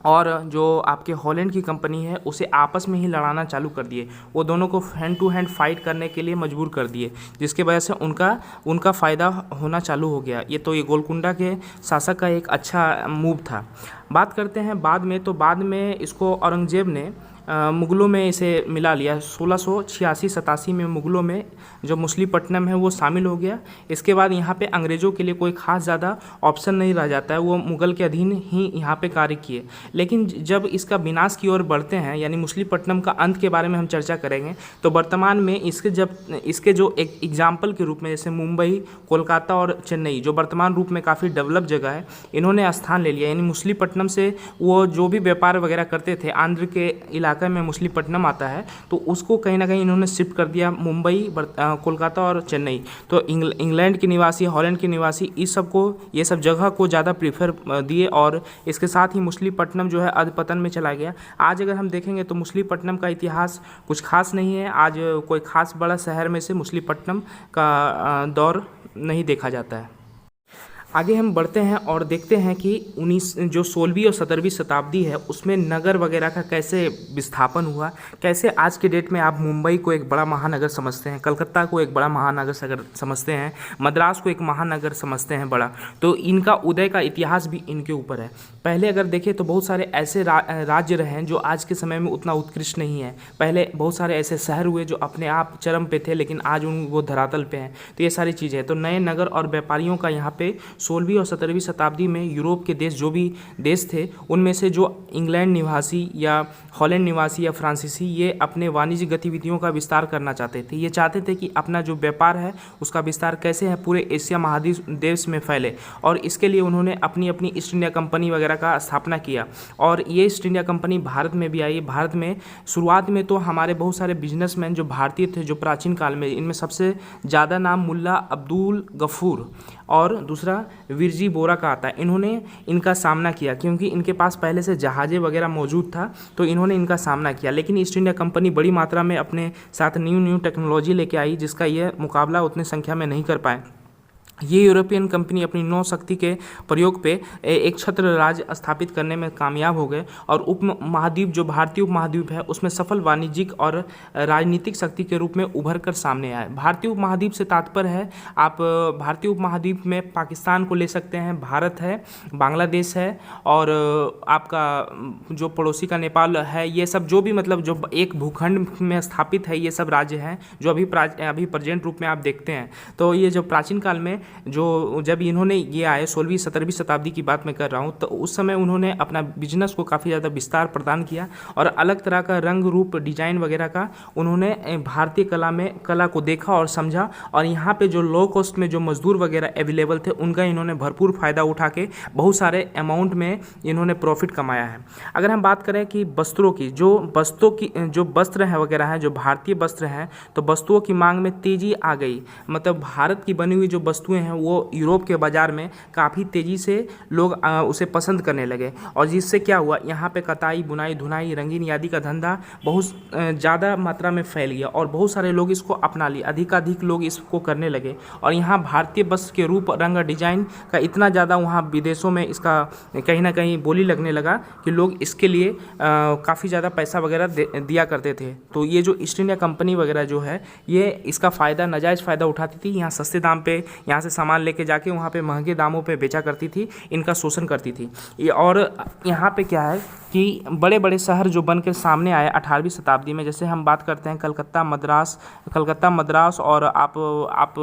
और जो आपके हॉलैंड की कंपनी है उसे आपस में ही लड़ाना चालू कर दिए। वो दोनों को हैंड टू हैंड फाइट करने के लिए मजबूर कर दिए, जिसके वजह से उनका फ़ायदा होना चालू हो गया। ये गोलकुंडा के शासक का एक अच्छा मूव था। बात करते हैं बाद में, तो बाद में इसको औरंगजेब ने मुग़लों में इसे मिला लिया। 1686-87 में मुग़लों में जो मछलीपट्टनम है वो शामिल हो गया। इसके बाद यहाँ पे अंग्रेज़ों के लिए कोई ख़ास ज़्यादा ऑप्शन नहीं रह जाता है, वो मुग़ल के अधीन ही यहाँ पे कार्य किए। लेकिन जब इसका विनाश की ओर बढ़ते हैं, यानी मछलीपट्टनम का अंत के बारे में हम चर्चा करेंगे, तो वर्तमान में इसके जो एक एग्जाम्पल के रूप में, जैसे मुंबई, कोलकाता और चेन्नई जो वर्तमान रूप में काफ़ी डेवलप जगह है, इन्होंने स्थान ले लिया। यानी मछलीपट्टनम से वो जो भी व्यापार वगैरह करते थे, आंध्र के इलाके में मछलीपट्टनम आता है, तो उसको कहीं ना कहीं इन्होंने शिफ्ट कर दिया मुंबई, कोलकाता और चेन्नई। तो इंग्लैंड के निवासी, हॉलैंड के निवासी ये सब जगह को ज़्यादा प्रीफर दिए, और इसके साथ ही मछलीपट्टनम जो है अधपतन में चला गया। आज अगर हम देखेंगे तो मछलीपट्टनम का इतिहास कुछ खास नहीं है। आज कोई खास बड़ा शहर में से मछलीपट्टनम का दौर नहीं देखा जाता है। आगे हम बढ़ते हैं और देखते हैं कि 16वीं और 17वीं शताब्दी है उसमें नगर वगैरह का कैसे विस्थापन हुआ। कैसे आज के डेट में आप मुंबई को एक बड़ा महानगर समझते हैं, कलकत्ता को एक बड़ा महानगर समझते हैं, मद्रास को एक महानगर समझते हैं बड़ा। तो इनका उदय का इतिहास भी इनके ऊपर है। पहले अगर देखें तो बहुत सारे ऐसे राज्य रहे हैं जो आज के समय में उतना उत्कृष्ट नहीं है। पहले बहुत सारे ऐसे शहर हुए जो अपने आप चरम पे थे, लेकिन आज वो धरातल पे हैं। तो ये सारी चीज़ें हैं। तो नए नगर और व्यापारियों का यहाँ पे 16वीं और 17वीं शताब्दी में यूरोप के देश जो भी देश थे, उनमें से जो इंग्लैंड निवासी या हॉलैंड निवासी या फ्रांसीसी, ये अपने वाणिज्य गतिविधियों का विस्तार करना चाहते थे। ये चाहते थे कि अपना जो व्यापार है उसका विस्तार कैसे है पूरे एशिया महाद्वीप देश में फैले, और इसके लिए उन्होंने अपनी अपनी ईस्ट इंडिया कंपनी वगैरह का स्थापना किया। और ये ईस्ट इंडिया कंपनी भारत में भी आई। भारत में शुरुआत में तो हमारे बहुत सारे बिजनेसमैन जो भारतीय थे, जो प्राचीन काल में, इनमें सबसे ज़्यादा नाम मुल्ला अब्दुल गफूर और दूसरा विरजी बोरा का आता है। इन्होंने इनका सामना किया क्योंकि इनके पास पहले से जहाज़ें वगैरह मौजूद था, तो इन्होंने इनका सामना किया। लेकिन ईस्ट इंडिया कंपनी बड़ी मात्रा में अपने साथ न्यू टेक्नोलॉजी लेके आई, जिसका ये मुकाबला उतनी संख्या में नहीं कर पाए। ये यूरोपियन कंपनी अपनी नौ शक्ति के प्रयोग पे एक छत्र राज्य स्थापित करने में कामयाब हो गए, और उपमहाद्वीप जो भारतीय उपमहाद्वीप है उसमें सफल वाणिज्यिक और राजनीतिक शक्ति के रूप में उभर कर सामने आए। भारतीय उपमहाद्वीप से तात्पर्य है, आप भारतीय उपमहाद्वीप में पाकिस्तान को ले सकते हैं, भारत है, बांग्लादेश है, और आपका जो पड़ोसी का नेपाल है। ये सब जो भी मतलब जो एक भूखंड में स्थापित है, ये सब राज्य हैं जो अभी प्रेजेंट रूप में आप देखते हैं। तो ये जो प्राचीन काल में जो जब इन्होंने ये आए, 16वीं 17वीं शताब्दी की बात मैं कर रहा हूँ, तो उस समय उन्होंने अपना बिजनेस को काफ़ी ज़्यादा विस्तार प्रदान किया, और अलग तरह का रंग रूप डिजाइन वगैरह का उन्होंने भारतीय कला को देखा और समझा। और यहाँ पे जो लो कॉस्ट में जो मजदूर वगैरह अवेलेबल थे, उनका इन्होंने भरपूर फ़ायदा उठा के बहुत सारे अमाउंट में इन्होंने प्रॉफिट कमाया है। अगर हम बात करें कि वस्त्रों की, जो वस्त्र हैं वगैरह हैं, जो भारतीय वस्त्र हैं, तो वस्तुओं की मांग में तेज़ी आ गई। मतलब भारत की बनी हुई जो वस्तुएं हैं वो यूरोप के बाज़ार में काफ़ी तेज़ी से लोग उसे पसंद करने लगे, और जिससे क्या हुआ, यहाँ पे कताई, बुनाई, धुनाई, रंगीन आदि का धंधा बहुत ज़्यादा मात्रा में फैल गया, और बहुत सारे लोग इसको अपना लिए, अधिकाधिक लोग इसको करने लगे। और यहाँ भारतीय वस्त्र के रूप, रंग, डिजाइन का इतना ज़्यादा वहाँ विदेशों में इसका कहीं ना कहीं बोली लगने लगा कि लोग इसके लिए काफ़ी ज़्यादा पैसा वगैरह दिया करते थे। तो ये जो ईस्ट इंडिया कंपनी वगैरह जो है, ये इसका फ़ायदा, नाजायज़ फ़ायदा उठाती थी। यहाँ सस्ते दाम पे यहाँ से सामान लेके जाके वहाँ पे महंगे दामों पे बेचा करती थी, इनका शोषण करती थी ये। और यहाँ पे क्या है कि बड़े बड़े शहर जो बनकर सामने आए 18वीं शताब्दी में, जैसे हम बात करते हैं कलकत्ता, मद्रास, और आप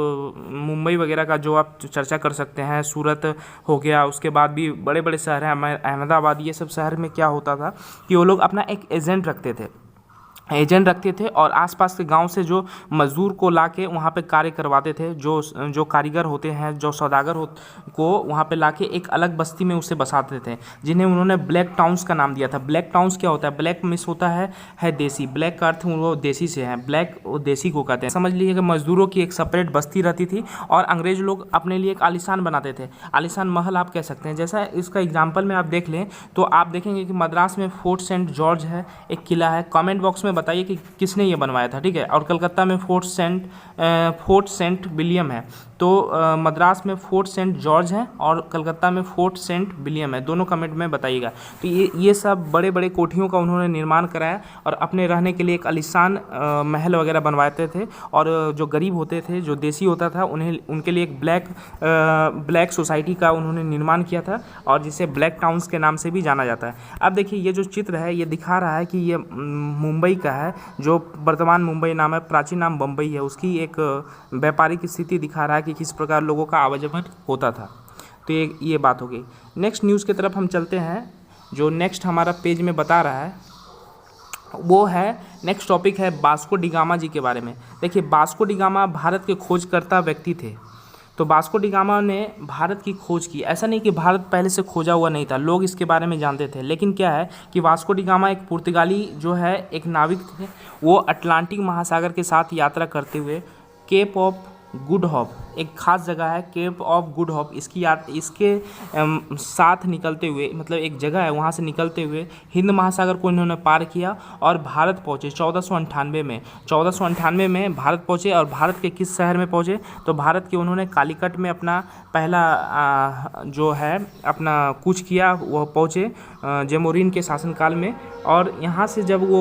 मुंबई वगैरह का जो आप चर्चा कर सकते हैं, सूरत हो गया, उसके बाद भी बड़े बड़े शहर हैं, अहमदाबाद, ये सब शहर में क्या होता था कि वो लोग अपना एक एजेंट रखते थे, और आसपास के गांव से जो मजदूर को लाके वहाँ पे कार्य करवाते थे, जो कारीगर होते हैं, जो सौदागर को वहाँ पे लाके एक अलग बस्ती में उसे बसाते थे, जिन्हें उन्होंने ब्लैक टाउन्स का नाम दिया था। ब्लैक टाउन्स क्या होता है? ब्लैक मिस होता है देसी, ब्लैक का अर्थ वो देसी से है, ब्लैक वो देसी को कहते हैं। समझ लीजिए कि मजदूरों की एक सेपरेट बस्ती रहती थी, और अंग्रेज लोग अपने लिए एक आलीशान बनाते थे, आलीशान महल आप कह सकते हैं। जैसा इसका एग्जाम्पल में आप देख लें तो आप देखेंगे कि मद्रास में फोर्ट सेंट जॉर्ज है, एक किला है। कमेंट बॉक्स में बताइए कि किसने ये बनवाया था, ठीक है। और कलकत्ता में फोर्ट सेंट विलियम है, तो मद्रास में फोर्ट सेंट जॉर्ज है और कलकत्ता में फोर्ट सेंट विलियम है, दोनों कमेंट में बताइएगा। तो ये सब बड़े बड़े कोठियों का उन्होंने निर्माण कराया और अपने रहने के लिए एक आलीशान महल वगैरह बनवाते थे। और जो गरीब होते थे, जो देसी होता था, उनके लिए एक ब्लैक सोसाइटी का उन्होंने निर्माण किया था और जिसे ब्लैक टाउन्स के नाम से भी जाना जाता है। अब देखिए ये जो चित्र है ये दिखा रहा है कि ये मुंबई का है, जो वर्तमान मुंबई नाम है, प्राचीन नाम बम्बई है, उसकी एक व्यापारिक स्थिति दिखा रहा है कि किस प्रकार लोगों का आवागमन होता था। तो ये बात हो गई। नेक्स्ट न्यूज़ की तरफ हम चलते हैं। जो नेक्स्ट हमारा पेज में बता रहा है वो है, नेक्स्ट टॉपिक है वास्को डी गामा जी के बारे में। देखिए वास्को डी गामा भारत के खोजकर्ता व्यक्ति थे। तो वास्को डी गामा ने भारत की खोज की। ऐसा नहीं कि भारत पहले से खोजा हुआ नहीं था, लोग इसके बारे में जानते थे, लेकिन क्या है कि वास्को डी गामा एक पुर्तगाली जो है एक नाविक थे। वो अटलांटिक महासागर के साथ यात्रा करते हुए केप ऑफ गुड होप, एक खास जगह है केप ऑफ गुड होप, इसके साथ निकलते हुए, मतलब एक जगह है, वहाँ से निकलते हुए हिंद महासागर को इन्होंने पार किया और भारत पहुँचे 1498 में। 1498 में भारत पहुँचे और भारत के किस शहर में पहुँचे, तो भारत के उन्होंने कालीकट में अपना पहला जो है अपना कूच किया, वह पहुँचे जेमोरिन के शासनकाल में। और यहाँ से जब वो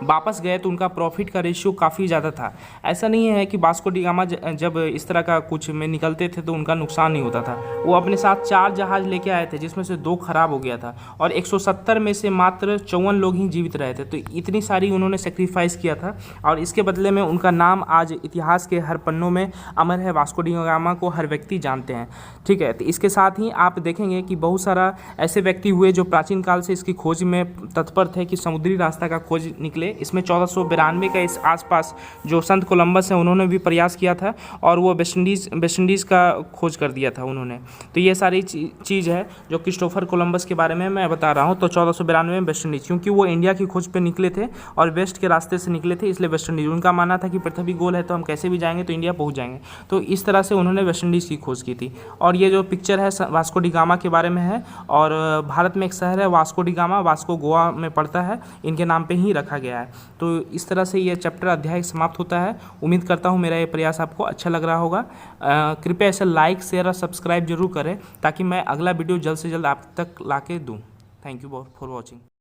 वापस गए तो उनका प्रॉफिट का रेशियो काफ़ी ज़्यादा था। ऐसा नहीं है कि वास्को डी गामा जब इस तरह का कुछ में निकलते थे तो उनका नुकसान नहीं होता था। वो अपने साथ 4 जहाज़ लेके आए थे, जिसमें से 2 खराब हो गया था और 170 में से मात्र 54 लोग ही जीवित रहे थे। तो इतनी सारी उन्होंने सेक्रीफाइस किया था और इसके बदले में उनका नाम आज इतिहास के हर पन्नों में अमर है। वास्को डी गामा को हर व्यक्ति जानते हैं, ठीक है। तो इसके साथ ही आप देखेंगे कि बहुत सारा ऐसे व्यक्ति हुए जो प्राचीन काल से इसकी खोज में तत्पर थे कि समुद्री रास्ता का खोज निकले। इसमें 1492 के इस आसपास जो संत कोलंबस है उन्होंने भी प्रयास किया था और वो वेस्ट इंडीज़ का खोज कर दिया था उन्होंने। तो ये सारी चीज़ है जो क्रिस्टोफर कोलंबस के बारे में मैं बता रहा हूँ। तो 1492 में वेस्ट इंडीज़, क्योंकि वो इंडिया की खोज पे निकले थे और वेस्ट के रास्ते से निकले थे, इसलिए वेस्ट इंडीज़ उनका मानना था कि पृथ्वी गोल है तो हम कैसे भी जाएंगे तो इंडिया पहुँच जाएंगे। तो इस तरह से उन्होंने वेस्ट इंडीज़ की खोज की थी। और ये जो पिक्चर है वास्को डी गामा के बारे में है और भारत में एक शहर है Vasco D gamma, Vasco Goa में पड़ता है, इनके नाम पे ही रखा गया है। तो इस तरह से ये चैप्टर अध्याय समाप्त होता है। उम्मीद करता हूँ मेरा ये प्रयास आपको अच्छा लग रहा होगा। कृपया इसे लाइक, शेयर और सब्सक्राइब जरूर करें ताकि मैं अगला वीडियो जल्द से जल्द आप तक ला के दूँ। Thank you for watching.